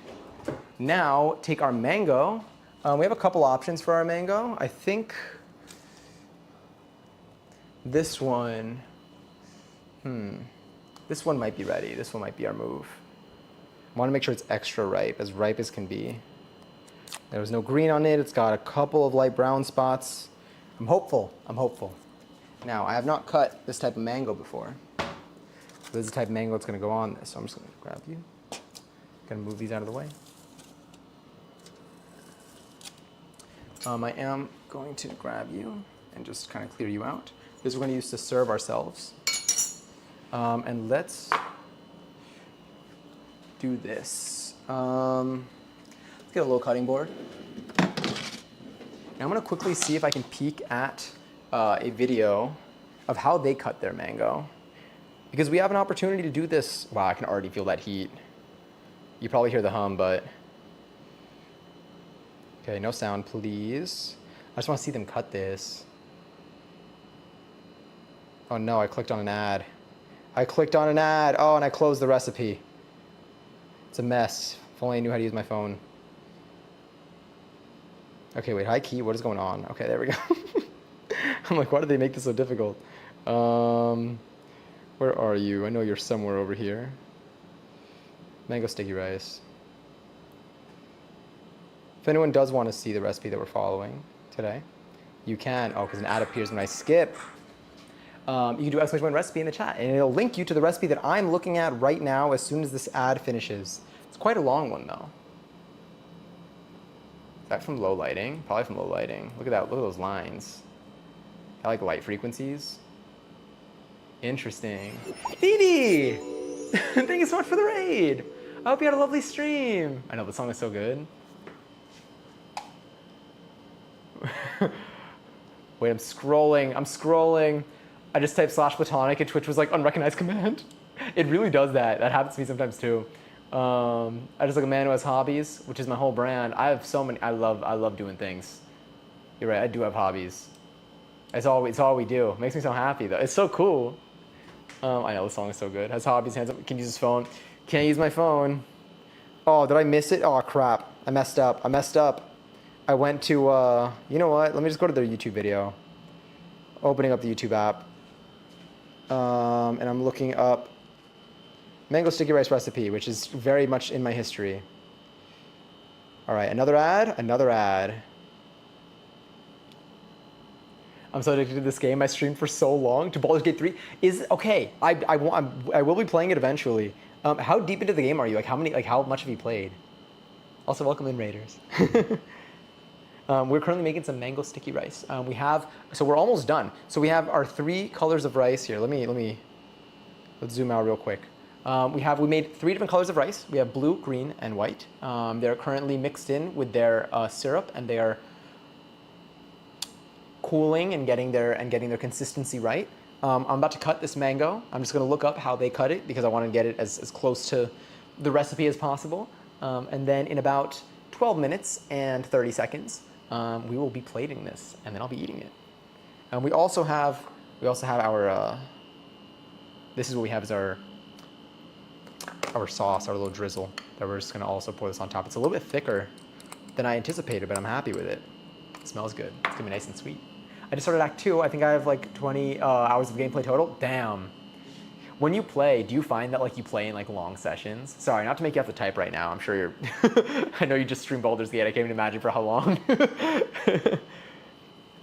now take our mango. We have a couple options for our mango. I think this one, this one might be ready. This one might be our move. I want to make sure it's extra ripe as can be. There was no green on it. It's got a couple of light brown spots. I'm hopeful. I'm hopeful. Now, I have not cut this type of mango before. So this is the type of mango that's going to go on this. So I'm just going to grab you. Going to move these out of the way. I am going to grab you and just kind of clear you out. This we're going to use to serve ourselves. And let's do this. Let's get a little cutting board. And I'm going to quickly see if I can peek at a video of how they cut their mango. Because we have an opportunity to do this. Wow, I can already feel that heat. You probably hear the hum, but... Okay, no sound, please. I just want to see them cut this. Oh no, I clicked on an ad. I clicked on an ad. Oh, and I closed the recipe. It's a mess. If only I knew how to use my phone. Okay, wait, high key, what is going on? Okay, there we go. I'm like, why did they make this so difficult? Where are you? I know you're somewhere over here. Mango sticky rice. If anyone does want to see the recipe that we're following today, you can. Oh, because an ad appears when I skip. You can do !1 recipe in the chat, and it'll link you to the recipe that I'm looking at right now as soon as this ad finishes. It's quite a long one, though. Is that from low lighting? Probably from low lighting. Look at that. Look at those lines. I like light frequencies. Interesting. Edie! Thank you so much for the raid. I hope you had a lovely stream. I know, the song is so good. Wait, I'm scrolling. I just typed /platonic and Twitch was like unrecognized command. It really does that. That happens to me sometimes too. I just like a man who has hobbies, which is my whole brand. I have so many. I love doing things. You're right. I do have hobbies. It's all we do. It makes me so happy though. It's so cool. I know the song is so good. Has hobbies, hands up. Can use his phone. Can't use my phone. Oh, did I miss it? Oh crap! I messed up. I went to. You know what? Let me just go to their YouTube video. Opening up the YouTube app. And I'm looking up mango sticky rice recipe, which is very much in my history. All right, another ad. I'm so addicted to this game. I streamed for so long. To Baldur's Gate 3 is okay. I will be playing it eventually. How deep into the game are you? How much have you played? Also, welcome in, Raiders. We're currently making some mango sticky rice. So we're almost done. So we have our 3 colors of rice here. Let's zoom out real quick. We made 3 different colors of rice. We have blue, green, and white. They're currently mixed in with their syrup, and they are cooling and getting their consistency right. I'm about to cut this mango. I'm just going to look up how they cut it because I want to get it as close to the recipe as possible. And then in about 12 minutes and 30 seconds, we will be plating this, and then I'll be eating it. And we also have our. This is what we have as our sauce, our little drizzle that we're just gonna also pour this on top. It's a little bit thicker than I anticipated, but I'm happy with it. It smells good. It's gonna be nice and sweet. I just started Act 2. I think I have like 20 hours of gameplay total. Damn. When you play, do you find that like you play in like long sessions? Sorry, not to make you have to type right now. I'm sure you're. I know you just streamed Baldur's Gate. I can't even imagine for how long.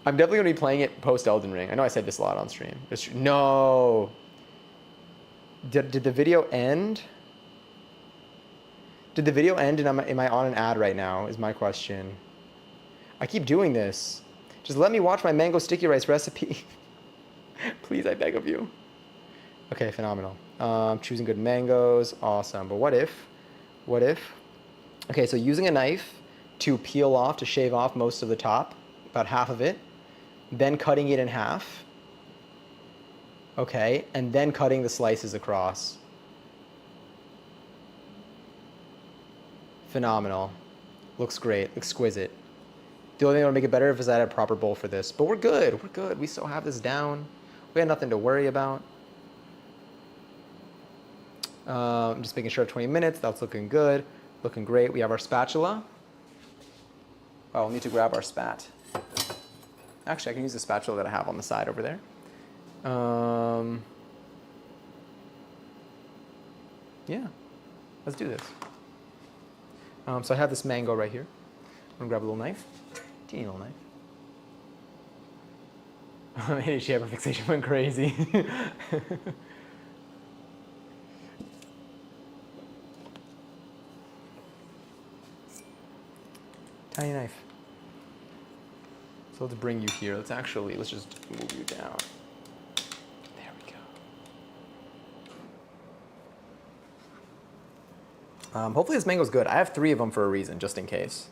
I'm definitely gonna be playing it post Elden Ring. I know I said this a lot on stream. No. Did the video end? Did the video end and am I on an ad right now is my question. I keep doing this. Just let me watch my mango sticky rice recipe. Please, I beg of you. Okay, phenomenal. Choosing good mangoes, awesome. But what if? Okay, so using a knife to shave off most of the top, about half of it, then cutting it in half. Okay, and then cutting the slices across. Phenomenal. Looks great. Exquisite. The only thing that would make it better is I had a proper bowl for this. But we're good. We're good. We still have this down. We had nothing to worry about. Just making sure 20 minutes. That's looking good. Looking great. We have our spatula. Oh, we'll need to grab our spat. Actually, I can use the spatula that I have on the side over there. Yeah, let's do this. So I have this mango right here. I'm gonna grab a little knife. Teeny little knife. Hey, hyperfixation went crazy. Tiny knife. So let's bring you here. Let's just move you down. There we go. Hopefully this mango's good. I have 3 of them for a reason, just in case.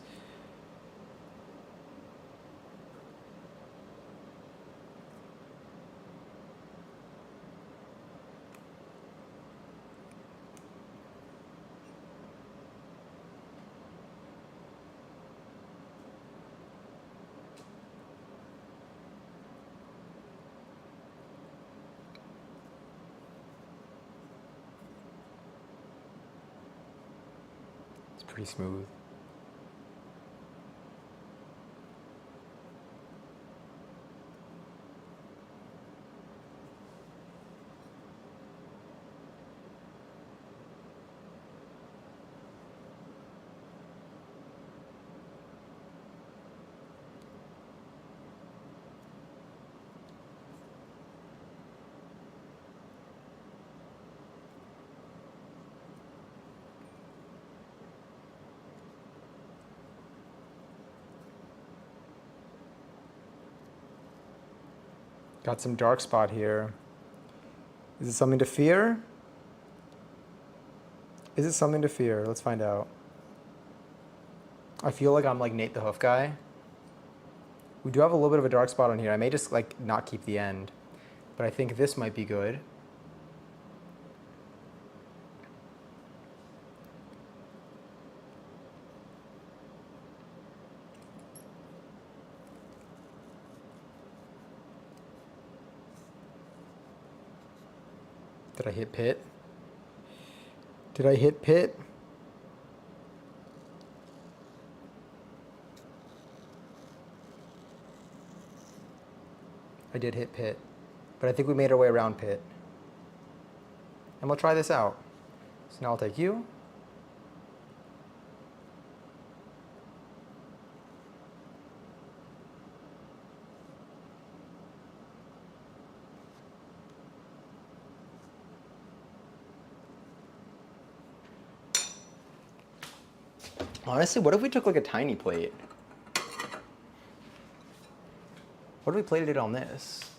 Pretty smooth. Got some dark spot here. Is it something to fear? Is it something to fear? Let's find out. I feel like I'm like Nate the Hoof guy. We do have a little bit of a dark spot on here. I may just like not keep the end, but I think this might be good. Did I hit pit? Did I hit pit? I did hit pit, but I think we made our way around pit. And we'll try this out. So now I'll take you. Honestly, what if we took like a tiny plate? What if we plated it on this?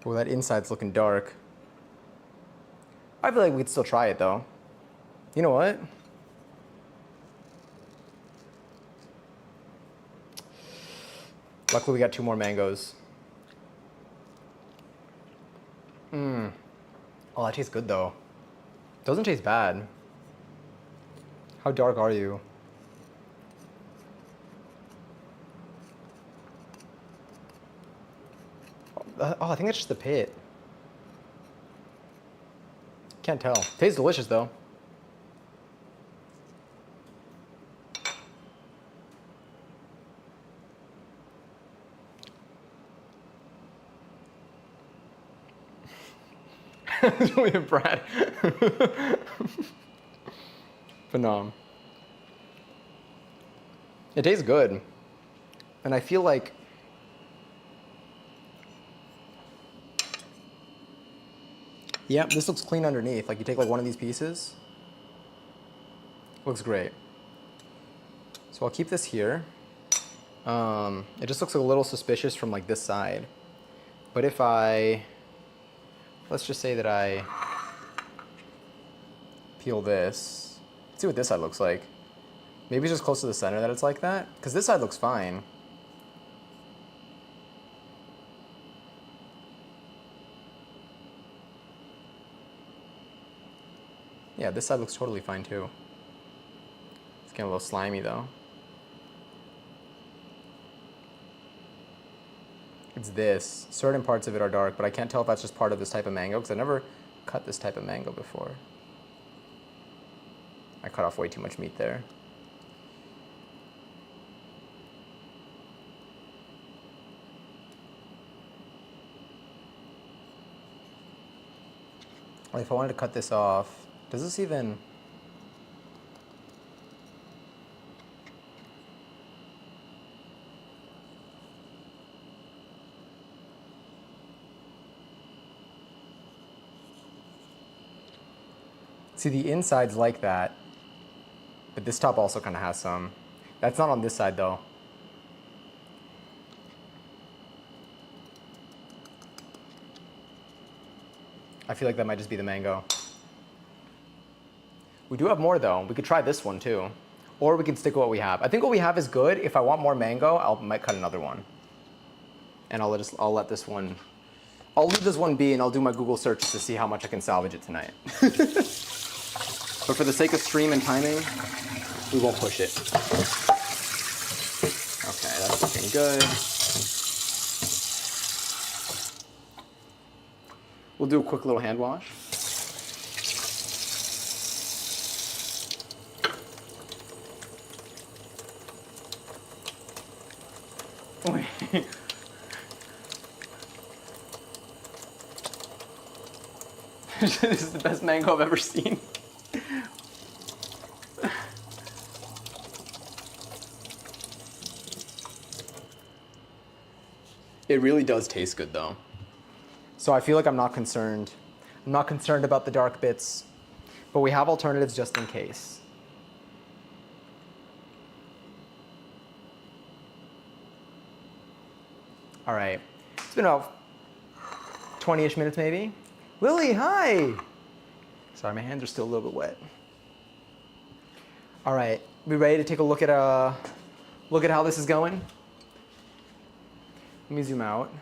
Oh, that inside's looking dark. I feel like we could still try it though. You know what? Luckily we got 2 more mangoes. Oh, that tastes good though. Doesn't taste bad. How dark are you? Oh, I think that's just the pit. Can't tell. Tastes delicious though. Julian Brad. Phenom. It tastes good. And I feel like yeah, this looks clean underneath. Like you take like one of these pieces. Looks great. So I'll keep this here. It just looks a little suspicious from like this side. But if let's just say that I peel this. Let's see what this side looks like. Maybe it's just close to the center that it's like that, because this side looks fine. Yeah, this side looks totally fine too. It's getting a little slimy though. It's this. Certain parts of it are dark, but I can't tell if that's just part of this type of mango because I've never cut this type of mango before. I cut off way too much meat there. If I wanted to cut this off, does this even... See, the inside's like that, but this top also kind of has some. That's not on this side though. I feel like that might just be the mango. We do have more though. We could try this one too. Or we can stick with what we have. I think what we have is good. If I want more mango, I might cut another one. And I'll let this one, I'll leave this one be and I'll do my Google search to see how much I can salvage it tonight. But for the sake of stream and timing, we won't push it. Okay, that's looking good. We'll do a quick little hand wash. This is the best mango I've ever seen. It really does taste good though. So I feel like I'm not concerned. I'm not concerned about the dark bits, but we have alternatives just in case. All right, it's been about 20-ish minutes maybe. Lily, hi. Sorry, my hands are still a little bit wet. All right, we ready to take a look at how this is going? Let me zoom out.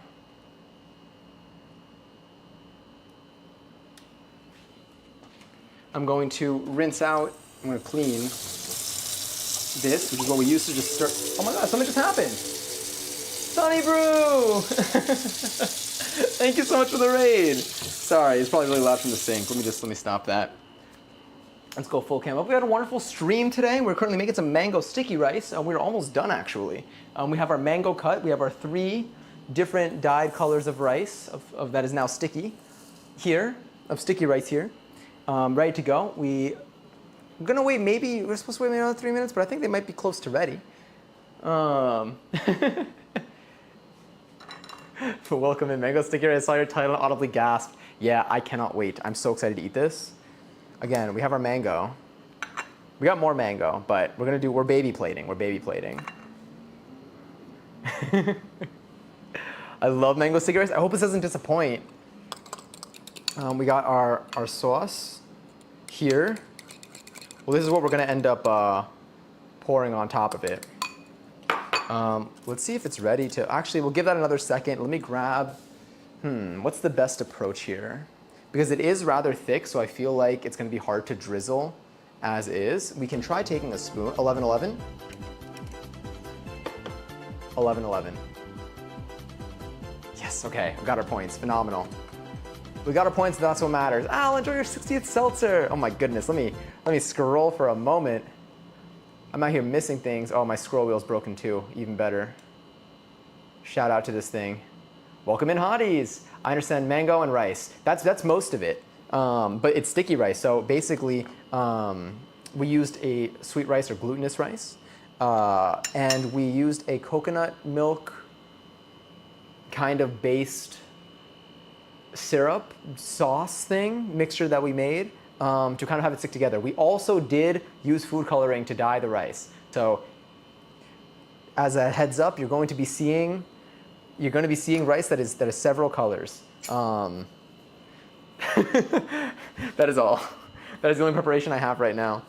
I'm going to rinse out, I'm going to clean this, which is what we used to just stir. Oh my God, something just happened. Sunny Brew! Thank you so much for the raid. Sorry, it's probably really loud from the sink. Let me stop that. Let's go full cam. We had a wonderful stream today. We're currently making some mango sticky rice. We're almost done actually. We have our mango cut. We have our 3 different dyed colors of rice that is now sticky here, of sticky rice here. Ready to go. We're gonna wait we're supposed to wait maybe another 3 minutes, but I think they might be close to ready. For welcome in mango sticky rice. I saw your title and audibly gasped. Yeah, I cannot wait. I'm so excited to eat this. Again, we have our mango. We got more mango, but we're baby plating. We're baby plating. I love mango sticky rice. I hope this doesn't disappoint. We got our sauce here. Well, this is what we're gonna end up pouring on top of it. Let's see if it's ready to, actually we'll give that another second. Let me grab, what's the best approach here? Because it is rather thick, so I feel like it's gonna be hard to drizzle as is. We can try taking a spoon, 11-11. 11-11. Yes, okay, we got our points, phenomenal. We got our points, that's what matters. Al, enjoy your 60th seltzer. Oh my goodness, let me scroll for a moment. I'm out here missing things. Oh, my scroll wheel's broken too, even better. Shout out to this thing. Welcome in hotties. I understand mango and rice. That's most of it, but it's sticky rice. So basically, we used a sweet rice or glutinous rice, and we used a coconut milk kind of based syrup sauce thing, mixture that we made to kind of have it stick together. We also did use food coloring to dye the rice. So as a heads up, you're going to be seeing rice that is several colors. That is all. That is the only preparation I have right now.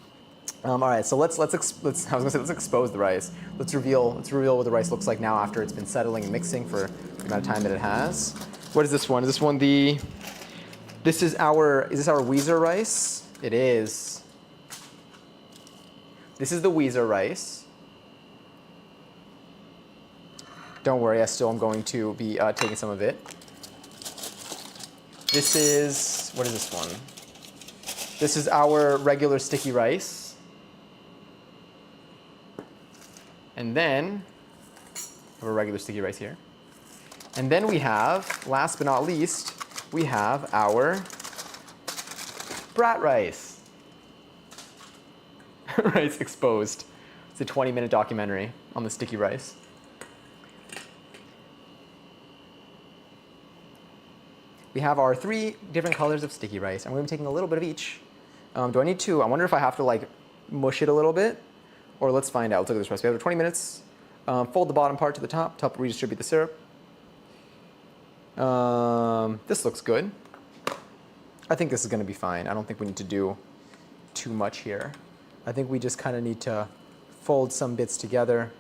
All right, so let's expose the rice. Let's reveal what the rice looks like now after it's been settling and mixing for the amount of time that it has. What is this one? Is this one is this our Weezer rice? It is. This is the Weezer rice. Don't worry, I still am going to be taking some of it. This is, what is this one? This is our regular sticky rice. And then, I have a regular sticky rice here. And then we have, last but not least, we have our brat rice. Rice Exposed. It's a 20-minute documentary on the sticky rice. We have our 3 different colors of sticky rice. I'm going to be taking a little bit of each. Do I need to? I wonder if I have to like mush it a little bit, or let's find out. Let's look at this recipe. We have 20 minutes. Fold the bottom part to the top. To help redistribute the syrup. This looks good. I think this is going to be fine. I don't think we need to do too much here. I think we just kind of need to fold some bits together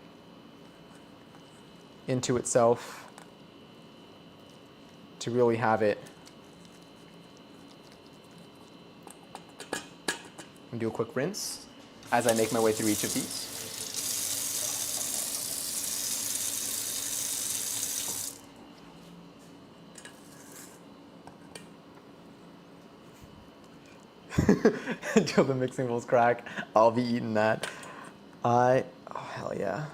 into itself to really have it. And do a quick rinse as I make my way through each of these. Until the mixing bowls crack, I'll be eating that. Oh hell yeah.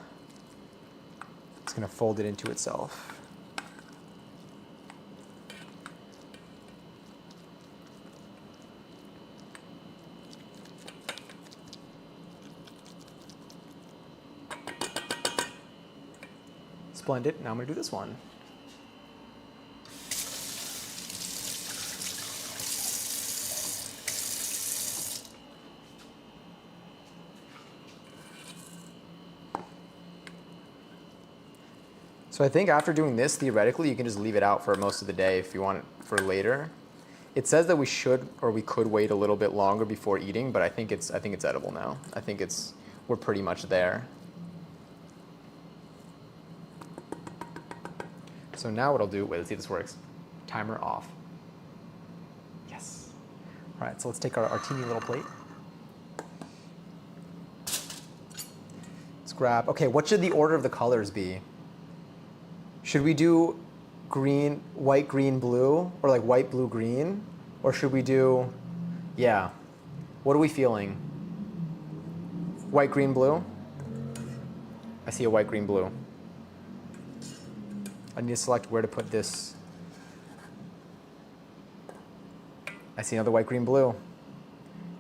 It's gonna fold it into itself. Splendid. Now I'm gonna do this one. So I think after doing this, theoretically, you can just leave it out for most of the day if you want it for later. It says that we should or we could wait a little bit longer before eating, but I think it's edible now. I think we're pretty much there. So now what I'll do, wait, let's see if this works. Timer off. Yes. All right, so let's take our teeny little plate. Let's grab, okay, what should the order of the colors be? Should we do green, white, green, blue, or like white, blue, green? Or should we do, yeah, what are we feeling? White, green, blue? I see a white, green, blue. I need to select where to put this. I see another white, green, blue.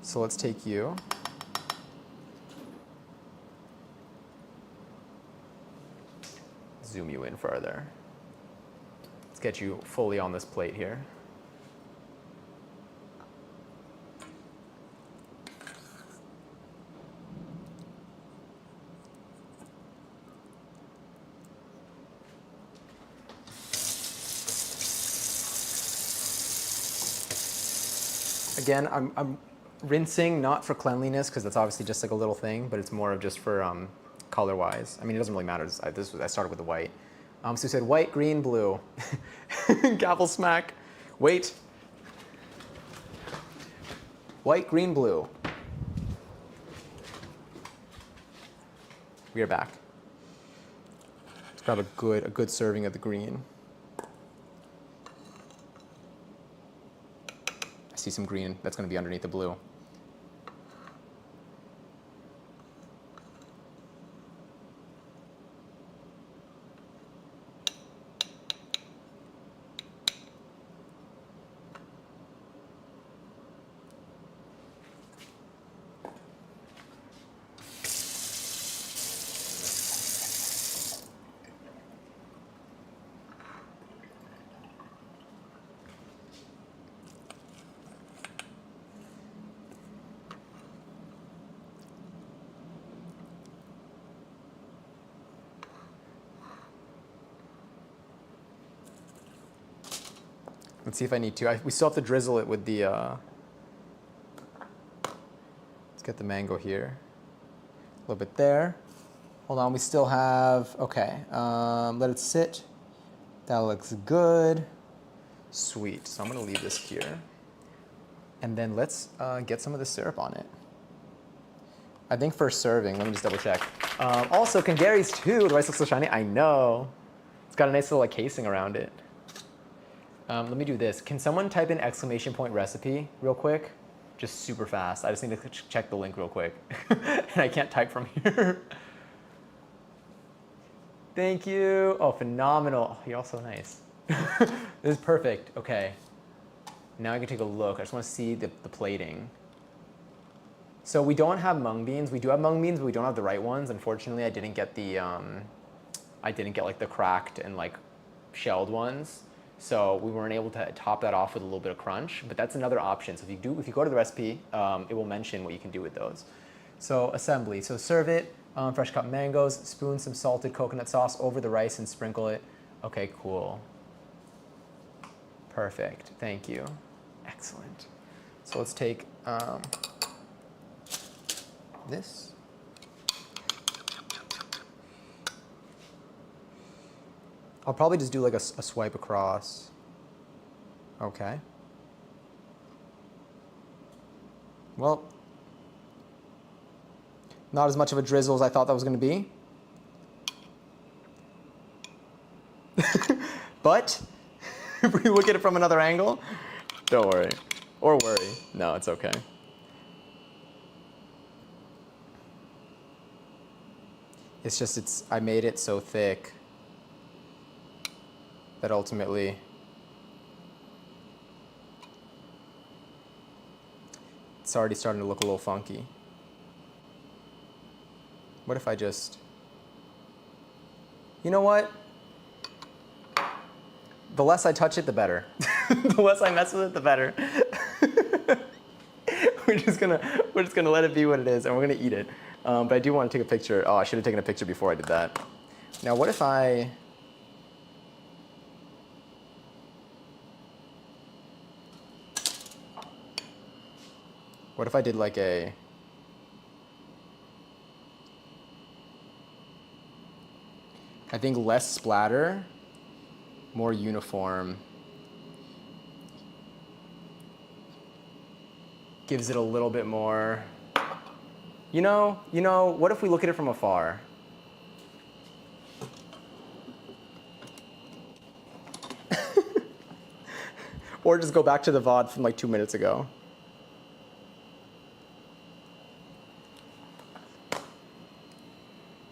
So let's take you. Zoom you in further. Let's get you fully on this plate here. Again, I'm rinsing not for cleanliness because that's obviously just like a little thing, but it's more of just for color-wise. I mean, it doesn't really matter. I started with the white. So we said white, green, blue. Gavel smack. Wait. White, green, blue. We are back. Let's grab a good serving of the green. I see some green. That's going to be underneath the blue. Let's see if I need to. We still have to drizzle it with the, let's get the mango here. A little bit there. Hold on, we still have, okay. Let it sit. That looks good. Sweet, so I'm gonna leave this here. And then let's get some of the syrup on it. I think first serving, let me just double check. Also, can Gary's too? The rice looks so shiny. I know. It's got a nice little like casing around it. Let me do this. Can someone type in ! recipe real quick? Just super fast. I just need to check the link real quick. And I can't type from here. Thank you. Oh, phenomenal. You're all so nice. This is perfect. Okay. Now I can take a look. I just want to see the plating. So we don't have mung beans. We do have mung beans, but we don't have the right ones. Unfortunately, I didn't get the like the cracked and like shelled ones. So we weren't able to top that off with a little bit of crunch, but that's another option. So if you go to the recipe, it will mention what you can do with those. So assembly. So serve it, fresh cut mangoes, spoon some salted coconut sauce over the rice and sprinkle it. Okay, cool. Perfect. Thank you. Excellent. So let's take this. I'll probably just do like a swipe across. Okay. Well, not as much of a drizzle as I thought that was going to be. But if we look at it from another angle, don't worry. Or worry. No, it's okay. It's just, I made it so thick that ultimately it's already starting to look a little funky. What if I just, you know what? The less I touch it, the better. The less I mess with it, the better. We're just gonna let it be what it is, and we're gonna eat it. But I do want to take a picture. Oh, I should have taken a picture before I did that. Now, what if I? What if I did like a? I think less splatter, more uniform. Gives it a little bit more. You know, what if we look at it from afar? Or just go back to the VOD from like 2 minutes ago.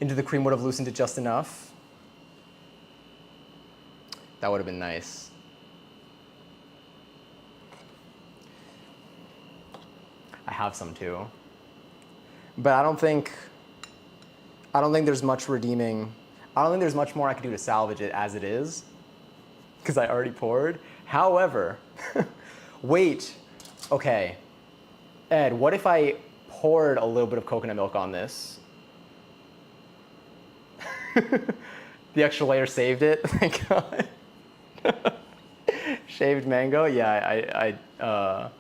Into the cream would have loosened it just enough. That would have been nice. I have some too. But I don't think there's much redeeming. I don't think there's much more I could do to salvage it as it is, because I already poured. However, wait, okay. Ed, what if I poured a little bit of coconut milk on this? The extra layer saved it, thank God. Shaved mango, yeah, I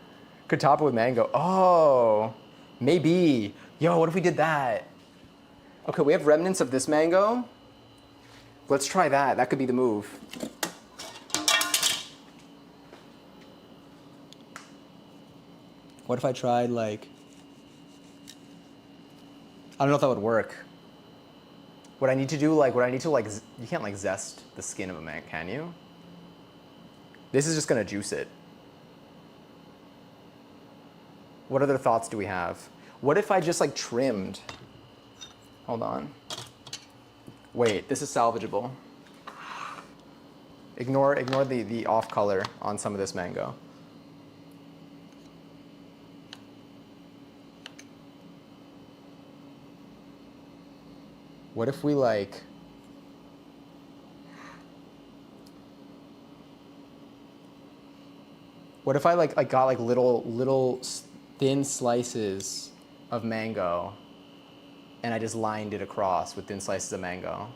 could top it with mango. Oh, maybe. Yo, what if we did that? Okay, we have remnants of this mango. Let's try that. That could be the move. What if I tried like, I don't know if that would work. What I need to do, you can't like zest the skin of a mango, can you? This is just gonna juice it. What other thoughts do we have? What if I just like trimmed? Hold on. Wait, this is salvageable. Ignore the off color on some of this mango. What if we like, what if I got like little thin slices of mango and I just lined it across with thin slices of mango?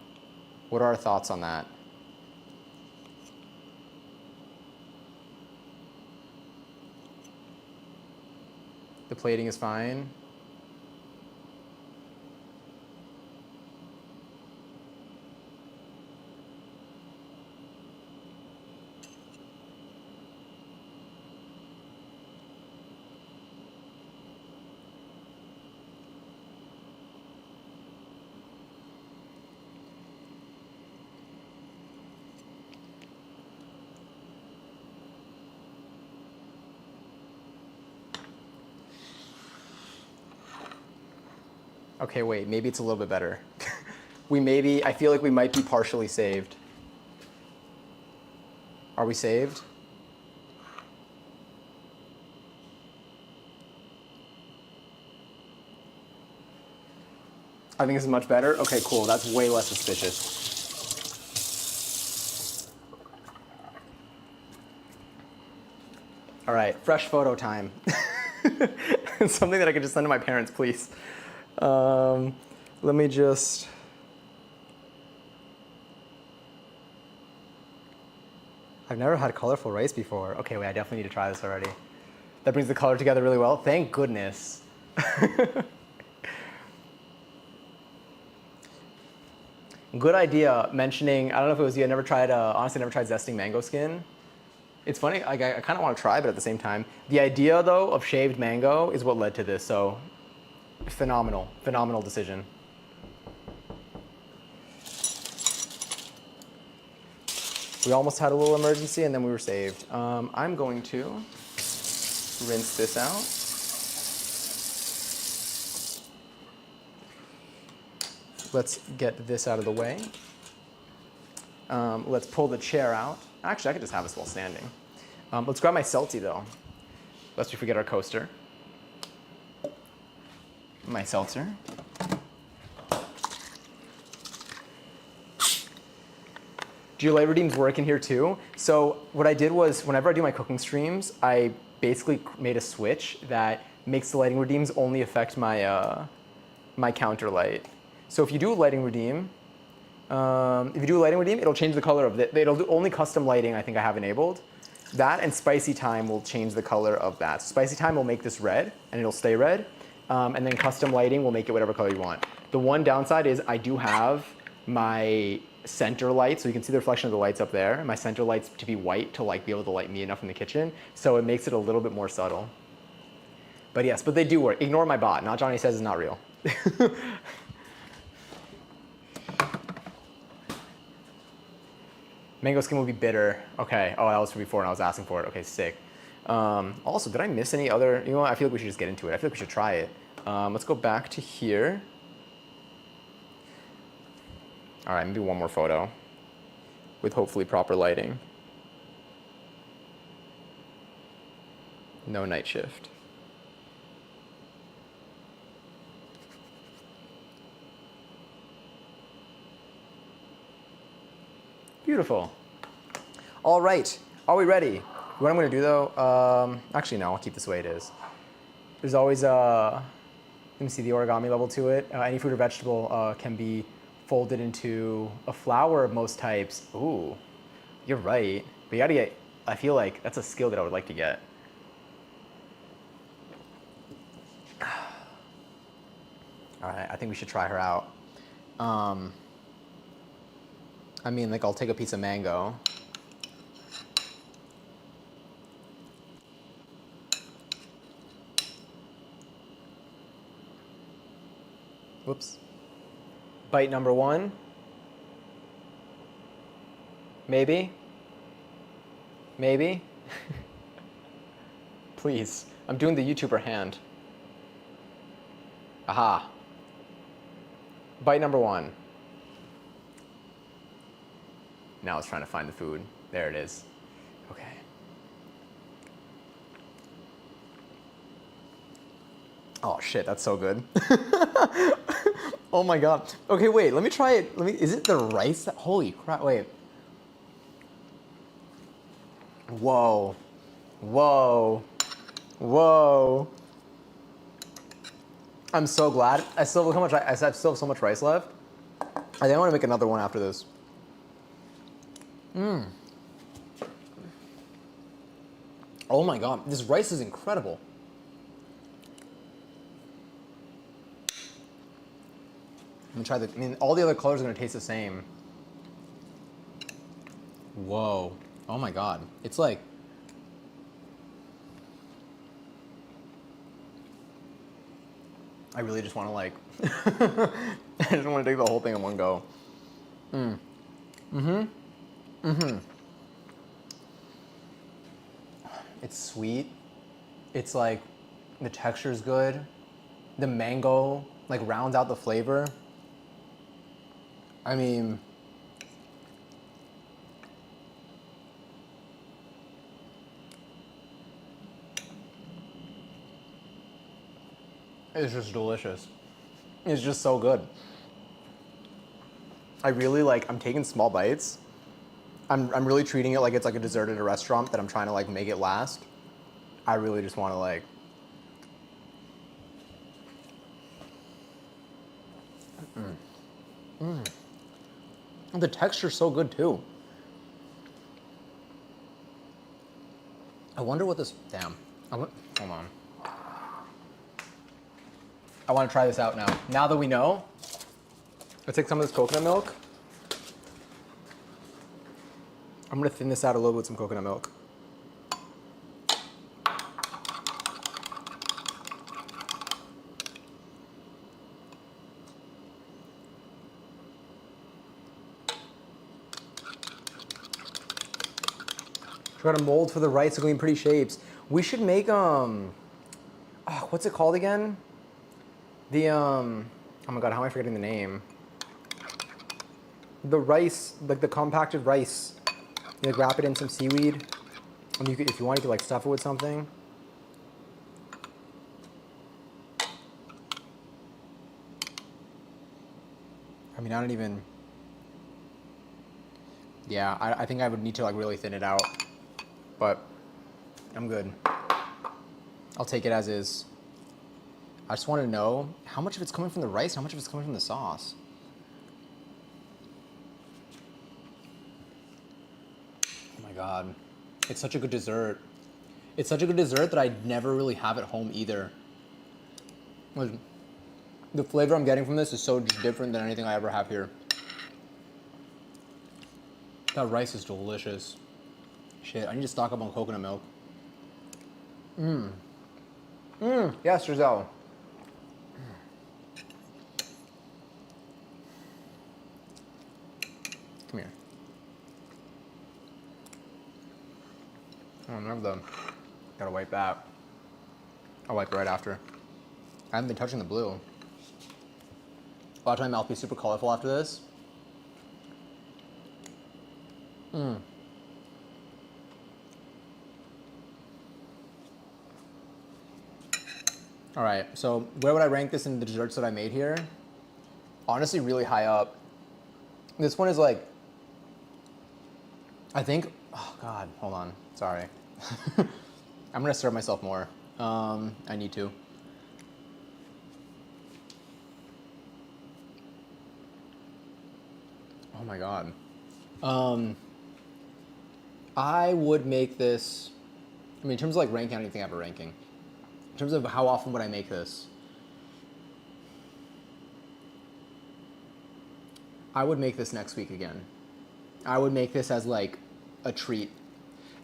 What are our thoughts on that? The plating is fine. Okay, wait, maybe it's a little bit better. I feel like we might be partially saved. Are we saved? I think this is much better. Okay, cool. That's way less suspicious. All right, fresh photo time. Something that I could just send to my parents, please. Let me just... I've never had colorful rice before. Okay, wait, I definitely need to try this already. That brings the color together really well. Thank goodness. Good idea mentioning, I don't know if it was you, honestly, never tried zesting mango skin. It's funny, I kind of want to try, but at the same time, the idea though of shaved mango is what led to this, so phenomenal decision. We almost had a little emergency and then we were saved. I'm going to rinse this out. Let's get this out of the way. Let's pull the chair out. Actually, I could just have this while standing. Let's grab my seltzy though, lest we forget our coaster. My seltzer. Do your light redeems work in here too? So what I did was, whenever I do my cooking streams, I basically made a switch that makes the lighting redeems only affect my my counter light. So if you do a lighting redeem, it'll change the color of it. It'll do only custom lighting I think I have enabled. That and spicy time will change the color of that. So spicy time will make this red and it'll stay red. And then custom lighting will make it whatever color you want. The one downside is I do have my center light, so you can see the reflection of the lights up there. My center lights to be white to like be able to light me enough in the kitchen. So it makes it a little bit more subtle. But yes, but they do work. Ignore my bot. Not Johnny Says is not real. Mango skin will be bitter. Okay. Oh, that was from before and I was asking for it. Okay, sick. Also, did I miss any other? You know what? I feel like we should just get into it. I feel like we should try it. Let's go back to here. All right, maybe one more photo with hopefully proper lighting. No night shift. Beautiful. All right, are we ready? What I'm gonna do though, actually no, I'll keep this the way it is. There's always, let me see the origami level to it. Any fruit or vegetable can be folded into a flower of most types. Ooh, you're right. But you gotta get, I feel like that's a skill that I would like to get. All right, I think we should try her out. I mean, like, I'll take a piece of mango. Whoops. Bite number one. Maybe. Maybe. Please. I'm doing the YouTuber hand. Aha. Bite number one. Now it's trying to find the food. There it is. Okay. Oh shit, that's so good. Oh my god. Okay, wait, let me try it. Is it the rice? Holy crap, wait. Whoa. Whoa. Whoa. I'm so glad. I still have so much rice left. I think I want to make another one after this. Oh my god, this rice is incredible. I'm gonna try all the other colors are gonna taste the same. Whoa. Oh my god. It's like, I really just wanna like, I just wanna take the whole thing in one go. It's sweet. It's like, the texture's good. The mango like rounds out the flavor. I mean, it's just delicious. It's just so good. I really like, I'm taking small bites. I'm really treating it like it's like a dessert at a restaurant that I'm trying to like make it last. I really just want to like, The texture's so good too. I wonder what this, damn. Hold on. I want to try this out now. Now that we know, let's take some of this coconut milk. I'm gonna thin this out a little bit with some coconut milk. Got a mold for the rice, so going pretty shapes. We should make what's it called again? The oh my god, how am I forgetting the name? The rice, like the compacted rice. You like wrap it in some seaweed, and you could, if you want, you could like stuff it with something. I mean, I don't even. Yeah, I think I would need to like really thin it out, but I'm good. I'll take it as is. I just want to know how much of it's coming from the rice, how much of it's coming from the sauce. Oh my god, it's such a good dessert. It's such a good dessert that I never really have at home either. The flavor I'm getting from this is so different than anything I ever have here. That rice is delicious. Shit, I need to stock up on coconut milk. Yes, Giselle. Come here. Oh, remember the, gotta wipe that. I'll wipe it right after. I haven't been touching the blue. Watch my mouth be super colorful after this. All right, so where would I rank this in the desserts that I made here? Honestly, really high up. This one is like, I think, oh God, hold on, sorry. I'm gonna serve myself more. I need to. Oh my God. I would make this, I mean, in terms of like ranking, I don't even think I have a ranking. In terms of how often would I make this? I would make this next week again. I would make this as like a treat.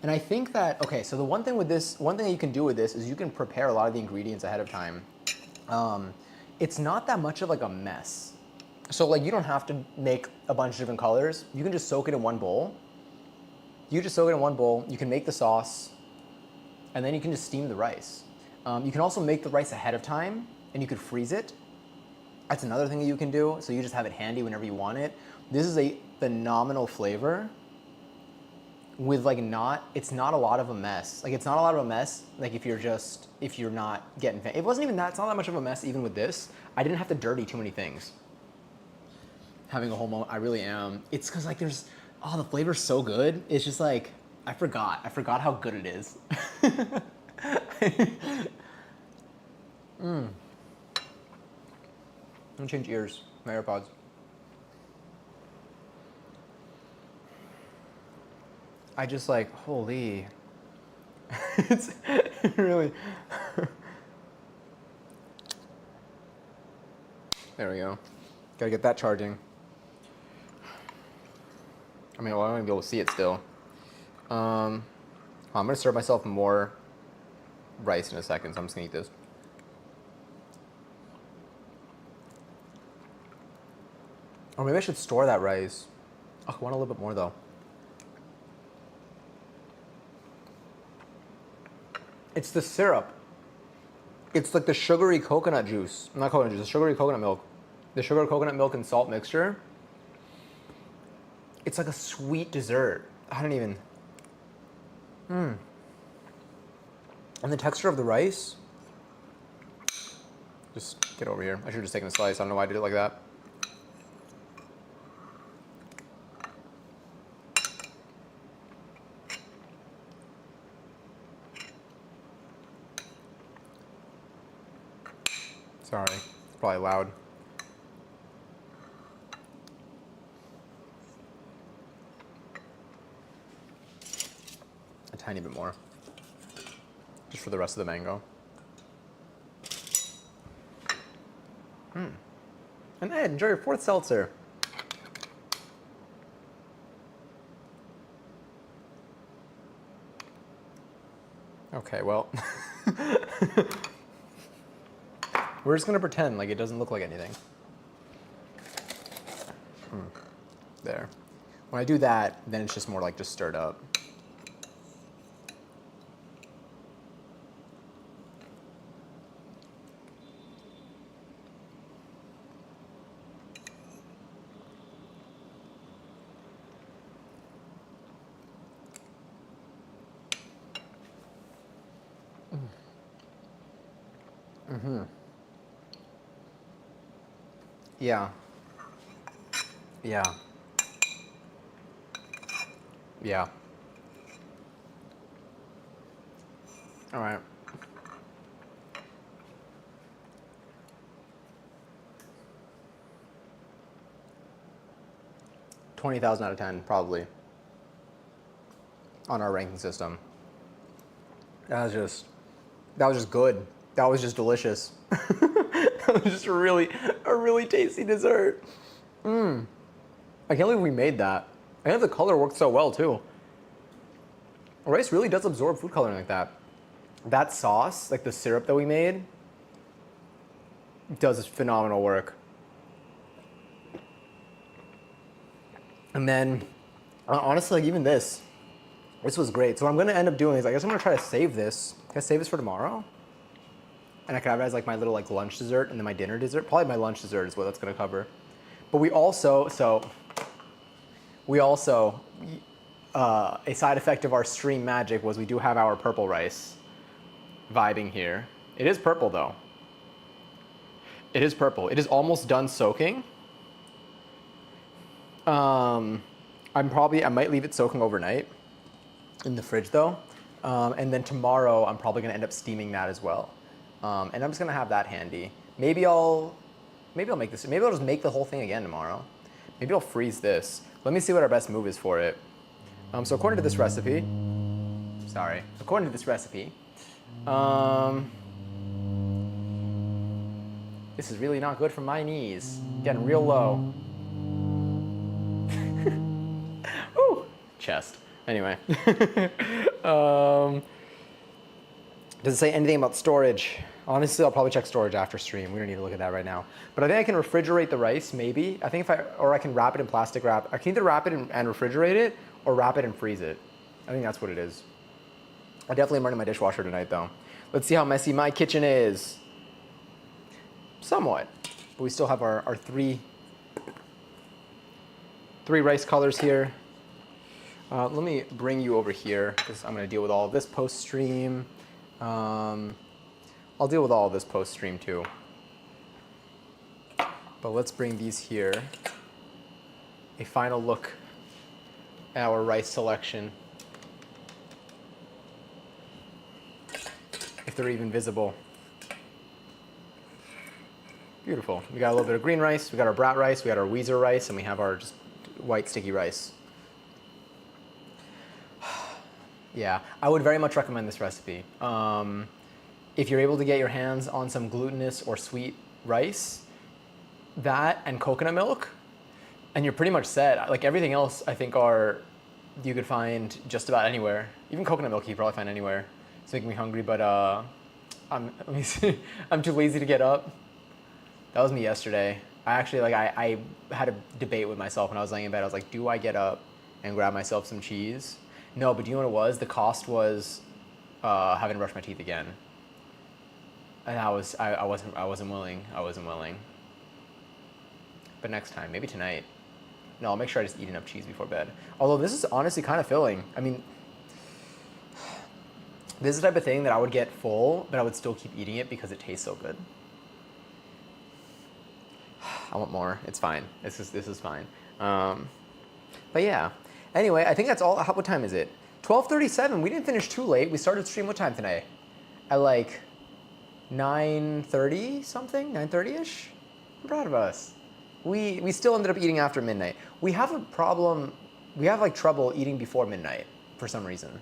And I think that, okay, so the one thing with this, one thing that you can do with this is you can prepare a lot of the ingredients ahead of time. It's not that much of like a mess. So like you don't have to make a bunch of different colors. You can just soak it in one bowl. You just soak it in one bowl. You can make the sauce, and then you can just steam the rice. You can also make the rice ahead of time, and you could freeze it. That's another thing that you can do. So you just have it handy whenever you want it. This is a phenomenal flavor with like it's not a lot of a mess. Like it's not a lot of a mess, like if you're not getting, it wasn't even that, it's not that much of a mess even with this. I didn't have to dirty too many things. Having a whole moment, I really am. It's cause like there's, oh, the flavor's so good. It's just like, I forgot how good it is. I'm gonna change ears, my AirPods. I just like, holy. It's really. There we go. Gotta get that charging. I mean, well, I don't even be able to see it still. I'm gonna serve myself more rice in a second, so I'm just gonna eat this. Or maybe I should store that rice. Oh, I want a little bit more though. It's the syrup. It's like the sugary coconut juice. Not coconut juice, the sugary coconut milk. The sugar, coconut milk, and salt mixture. It's like a sweet dessert. I don't even... And the texture of the rice. Just get over here. I should have just taken a slice. I don't know why I did it like that. Sorry, it's probably loud. A tiny bit more, just for the rest of the mango. And Ed, enjoy your 4th seltzer. Okay, well. We're just gonna pretend like it doesn't look like anything. There. When I do that, then it's just more like just stirred up. Yeah. Yeah. Yeah. All right. $20,000 out of 10, probably, on our ranking system. That was just good. That was just delicious. That was just a really tasty dessert. I can't believe we made that. I think the color worked so well too. Rice really does absorb food coloring like that. That sauce, like the syrup that we made, does phenomenal work. And then, honestly, like even this was great. So what I'm gonna end up doing is I guess I'm gonna try to save this. Can I save this for tomorrow? And I can have it as like my little like lunch dessert and then my dinner dessert. Probably my lunch dessert is what that's gonna cover. But we also, a side effect of our stream magic was we do have our purple rice vibing here. It is purple though. It is purple. It is almost done soaking. I might leave it soaking overnight in the fridge though. And then tomorrow I'm probably gonna end up steaming that as well. And I'm just gonna have that handy. Maybe I'll make this, maybe I'll just make the whole thing again tomorrow. Maybe I'll freeze this. Let me see what our best move is for it. So according to this recipe, this is really not good for my knees. Getting real low. Ooh, chest. Anyway. Does it say anything about storage? Honestly, I'll probably check storage after stream. We don't need to look at that right now. But I think I can refrigerate the rice, maybe. I think I can wrap it in plastic wrap. I can either wrap it and refrigerate it, or wrap it and freeze it. I think that's what it is. I definitely am running my dishwasher tonight, though. Let's see how messy my kitchen is. Somewhat. But we still have our three rice colors here. Let me bring you over here, because I'm going to deal with all of this post-stream. I'll deal with all of this post-stream too. But let's bring these here. A final look at our rice selection. If they're even visible. Beautiful. We got a little bit of green rice, we got our brat rice, we got our Weezer rice, and we have our just white sticky rice. Yeah, I would very much recommend this recipe. If you're able to get your hands on some glutinous or sweet rice, that and coconut milk, and you're pretty much set. Like everything else, I think you could find just about anywhere. Even coconut milk you could probably find anywhere. It's making me hungry, but let me see. I'm too lazy to get up. That was me yesterday. I had a debate with myself when I was laying in bed. I was like, do I get up and grab myself some cheese? No, but do you know what it was? The cost was having to brush my teeth again. And I wasn't willing. I wasn't willing. But next time, maybe tonight. No, I'll make sure I just eat enough cheese before bed. Although this is honestly kind of filling. I mean, this is the type of thing that I would get full, but I would still keep eating it because it tastes so good. I want more. It's fine. This is fine. But yeah. Anyway, I think that's all. What time is it? 12:37. We didn't finish too late. We started stream what time tonight? At like 9:30 something? 9:30ish? I'm proud of us. We still ended up eating after midnight. We have a problem. We have like trouble eating before midnight for some reason.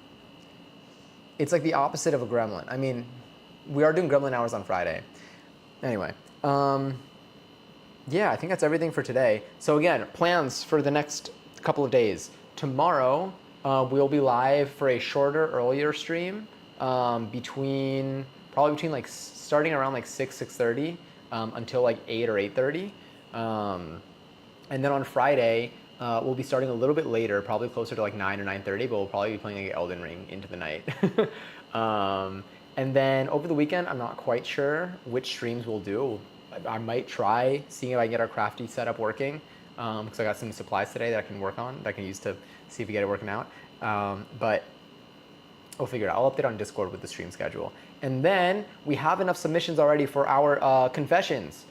It's like the opposite of a gremlin. I mean, we are doing gremlin hours on Friday. Anyway, yeah, I think that's everything for today. So again, plans for the next couple of days. Tomorrow, we'll be live for a shorter, earlier stream between like starting around like 6:30 until like 8 or 8:30. And then on Friday, we'll be starting a little bit later, probably closer to like 9 or 9:30, but we'll probably be playing like Elden Ring into the night. And then over the weekend, I'm not quite sure which streams we'll do. I might try seeing if I can get our crafty setup working, because I got some supplies today that I can work on, that I can use to see if we get it working out. But we'll figure it out. I'll update on Discord with the stream schedule. And then we have enough submissions already for our confessions.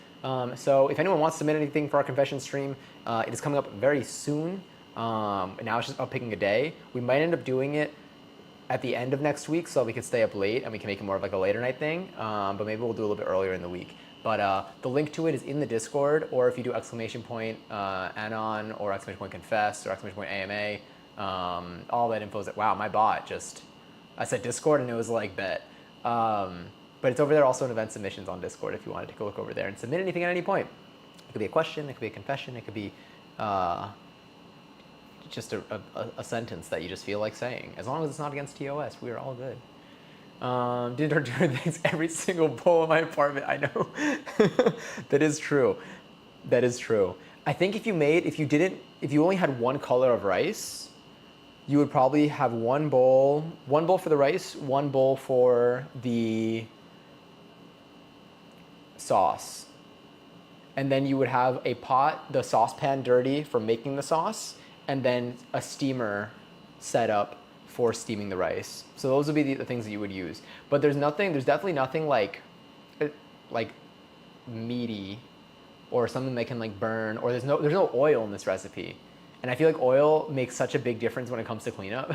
So if anyone wants to submit anything for our confession stream, it is coming up very soon. Now it's just about picking a day. We might end up doing it at the end of next week so we can stay up late and we can make it more of like a later night thing. But maybe we'll do a little bit earlier in the week. But the link to it is in the Discord, or if you do !Anon or !Confess or !AMA, all that info is at, wow, my bot just, I said Discord and it was like bet. But it's over there also in event submissions on Discord if you want to take a look over there and submit anything at any point. It could be a question, it could be a confession, it could be just a sentence that you just feel like saying. As long as it's not against TOS, we are all good. Did Arturo thinks every single bowl in my apartment? I know. That is true. That is true. I think if you only had one color of rice, you would probably have one bowl for the rice, one bowl for the sauce. And then you would have a pot, the saucepan dirty for making the sauce, and then a steamer set up for steaming the rice. So those would be the things that you would use. But there's definitely nothing like meaty or something that can like burn, or there's no oil in this recipe. And I feel like oil makes such a big difference when it comes to cleanup.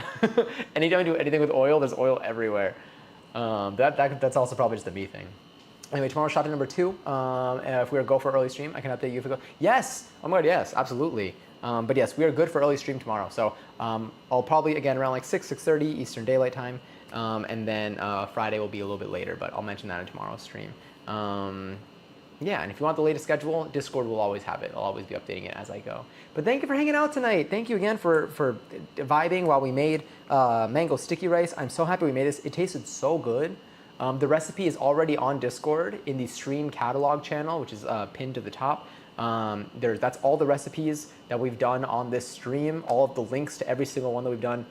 Anytime I do anything with oil, there's oil everywhere. That's also probably just a me thing. Anyway, tomorrow's shot to number 2. If we were to go for early stream, I can update you if we go. Yes! Oh my god, yes, absolutely. But yes, we are good for early stream tomorrow. So I'll probably, again, around like 6:30 Eastern Daylight Time. And then Friday will be a little bit later, but I'll mention that in tomorrow's stream. Yeah, and if you want the latest schedule, Discord will always have it. I'll always be updating it as I go. But thank you for hanging out tonight. Thank you again for vibing while we made mango sticky rice. I'm so happy we made this. It tasted so good. The recipe is already on Discord in the stream catalog channel, which is pinned to the top. That's all the recipes that we've done on this stream. All of the links to every single one that we've done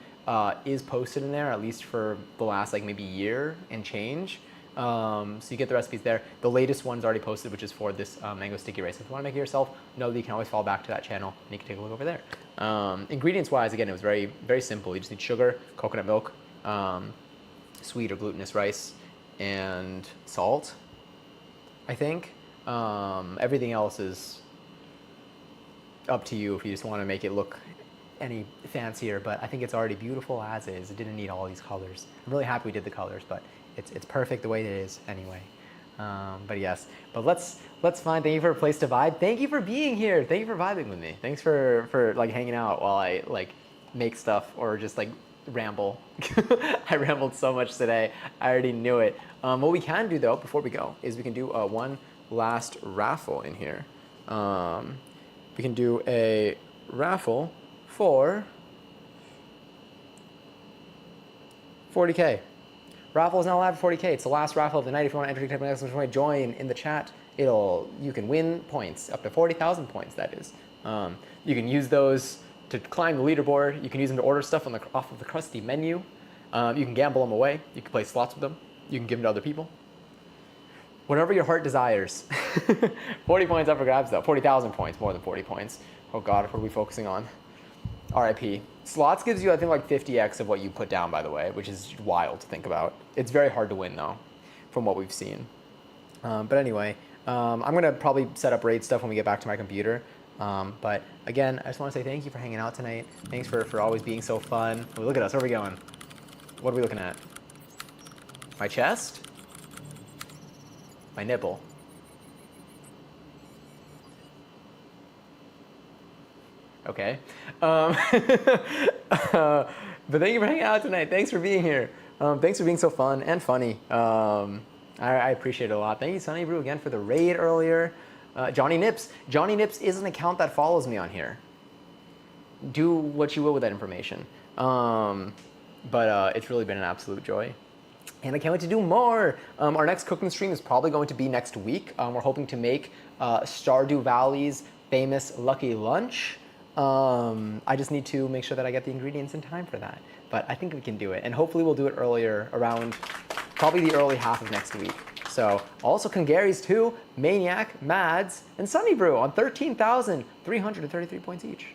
is posted in there, at least for the last like maybe year and change. So you get the recipes there. The latest one's already posted, which is for this mango sticky rice. If you want to make it yourself, know that you can always fall back to that channel and you can take a look over there. Ingredients-wise, again, it was very, very simple. You just need sugar, coconut milk, sweet or glutinous rice, and salt, I think. Everything else is up to you if you just want to make it look any fancier, but I think it's already beautiful as is. It didn't need all these colors. I'm really happy we did the colors, but it's perfect the way it is anyway. But yes, but let's find. Thank you for a place to vibe. Thank you for being here. Thank you for vibing with me. Thanks for like hanging out while I like make stuff or just like ramble. I rambled so much today. I already knew it. What we can do though before we go is we can do one last raffle in here. We can do a raffle for 40K. Raffle is now live for 40K. It's the last raffle of the night. If you want to enter, type in exclamation point, join in the chat. You can win points, up to 40,000 points, that is. You can use those to climb the leaderboard. You can use them to order stuff off of the crusty menu. You can gamble them away. You can play slots with them. You can give them to other people. Whatever your heart desires. 40 points up for grabs though. 40,000 points, more than 40 points. Oh God, what are we focusing on? RIP. Slots gives you, I think, like 50x of what you put down, by the way, which is wild to think about. It's very hard to win though, from what we've seen. But anyway, I'm gonna probably set up raid stuff when we get back to my computer. But again, I just want to say thank you for hanging out tonight. Thanks for always being so fun. Oh, look at us, where are we going? What are we looking at? My chest? My nipple. Okay. But thank you for hanging out tonight. Thanks for being here. Thanks for being so fun and funny. I appreciate it a lot. Thank you, Sunny Brew, again for the raid earlier. Johnny Nips. Johnny Nips is an account that follows me on here. Do what you will with that information. But it's really been an absolute joy. And I can't wait to do more. Our next cooking stream is probably going to be next week. We're hoping to make Stardew Valley's famous Lucky Lunch. I just need to make sure that I get the ingredients in time for that. But I think we can do it. And hopefully we'll do it earlier, around probably the early half of next week. So also Congary's too, Maniac, Mads, and Sunny Brew on 13,333 points each.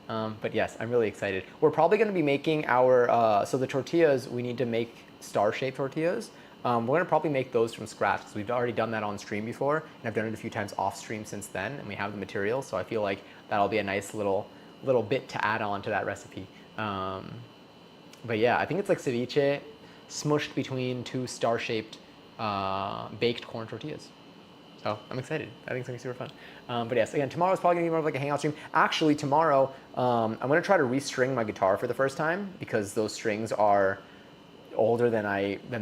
But yes, I'm really excited. We're probably going to be making our, so the tortillas, we need to make star-shaped tortillas. We're going to probably make those from scratch because we've already done that on stream before, and I've done it a few times off stream since then, and we have the material, so I feel like that'll be a nice little bit to add on to that recipe. But yeah, I think it's like ceviche smushed between two star-shaped baked corn tortillas. So I'm excited. I think it's going to be super fun. But yes, again, tomorrow's probably going to be more of like a hangout stream. Actually, tomorrow, I'm going to try to restring my guitar for the first time because those strings are older than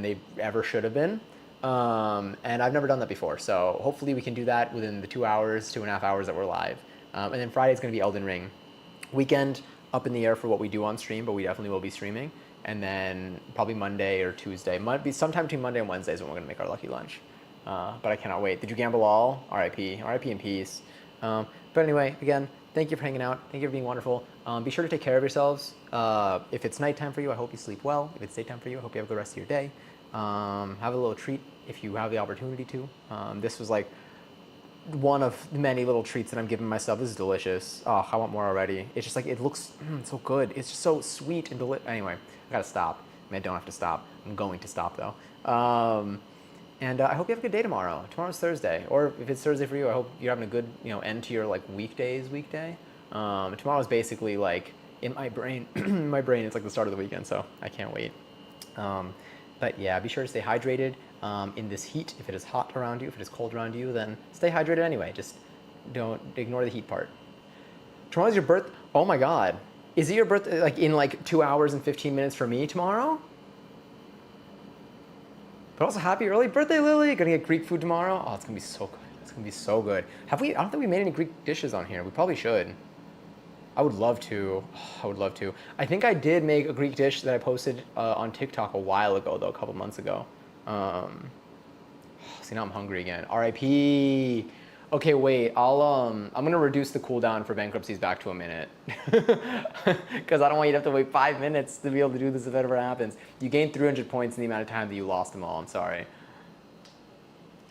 they ever should have been. And I've never done that before. So hopefully we can do that within the 2.5 hours that we're live. And then Friday's going to be Elden Ring. Weekend up in the air for what we do on stream, but we definitely will be streaming. And then probably Monday or Tuesday. Might be sometime between Monday and Wednesday is when we're going to make our lucky lunch. But I cannot wait. Did you gamble all? RIP. RIP in peace. But anyway, again, thank you for hanging out. Thank you for being wonderful. Be sure to take care of yourselves. If it's nighttime for you, I hope you sleep well. If it's daytime for you, I hope you have a good rest of your day. Have a little treat if you have the opportunity to. This was like one of many little treats that I'm giving myself. This is delicious. Oh, I want more already. It's just like, it looks so good. It's just so sweet and delicious. Anyway, I gotta stop. I mean, I don't have to stop. I'm going to stop though. And I hope you have a good day tomorrow. Tomorrow's Thursday. Or if it's Thursday for you, I hope you're having a good, end to your like weekday. Tomorrow's basically like, in my brain, it's like the start of the weekend, so I can't wait. But yeah, be sure to stay hydrated in this heat. If it is hot around you, if it is cold around you, then stay hydrated anyway. Just don't ignore the heat part. Tomorrow's your birth. Oh my God. Is it your birthday like in like 2 hours and 15 minutes for me tomorrow? But also happy early birthday, Lily. Gonna get Greek food tomorrow. Oh, it's gonna be so good. It's gonna be so good. I don't think we made any Greek dishes on here. We probably should. I would love to. Oh, I would love to. I think I did make a Greek dish that I posted on TikTok a while ago, though, a couple months ago. See, now I'm hungry again. R.I.P. Okay, wait. I'm gonna reduce the cooldown for bankruptcies back to a minute, because I don't want you to have to wait 5 minutes to be able to do this if it ever happens. You gained 300 points in the amount of time that you lost them all. I'm sorry.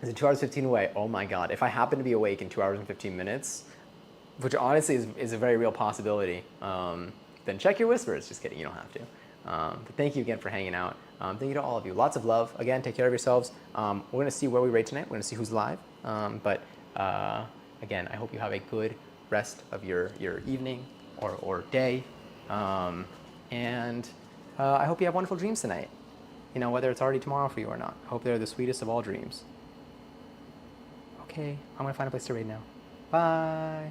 Is it 2 hours 15 away? Oh my God! If I happen to be awake in 2 hours and 15 minutes, which honestly is a very real possibility, then check your whispers. Just kidding. You don't have to. But thank you again for hanging out. Thank you to all of you. Lots of love. Again, take care of yourselves. We're gonna see where we rate tonight. We're gonna see who's live. Again, I hope you have a good rest of your evening or day. And I hope you have wonderful dreams tonight. Whether it's already tomorrow for you or not. I hope they're the sweetest of all dreams. Okay, I'm gonna find a place to raid now. Bye.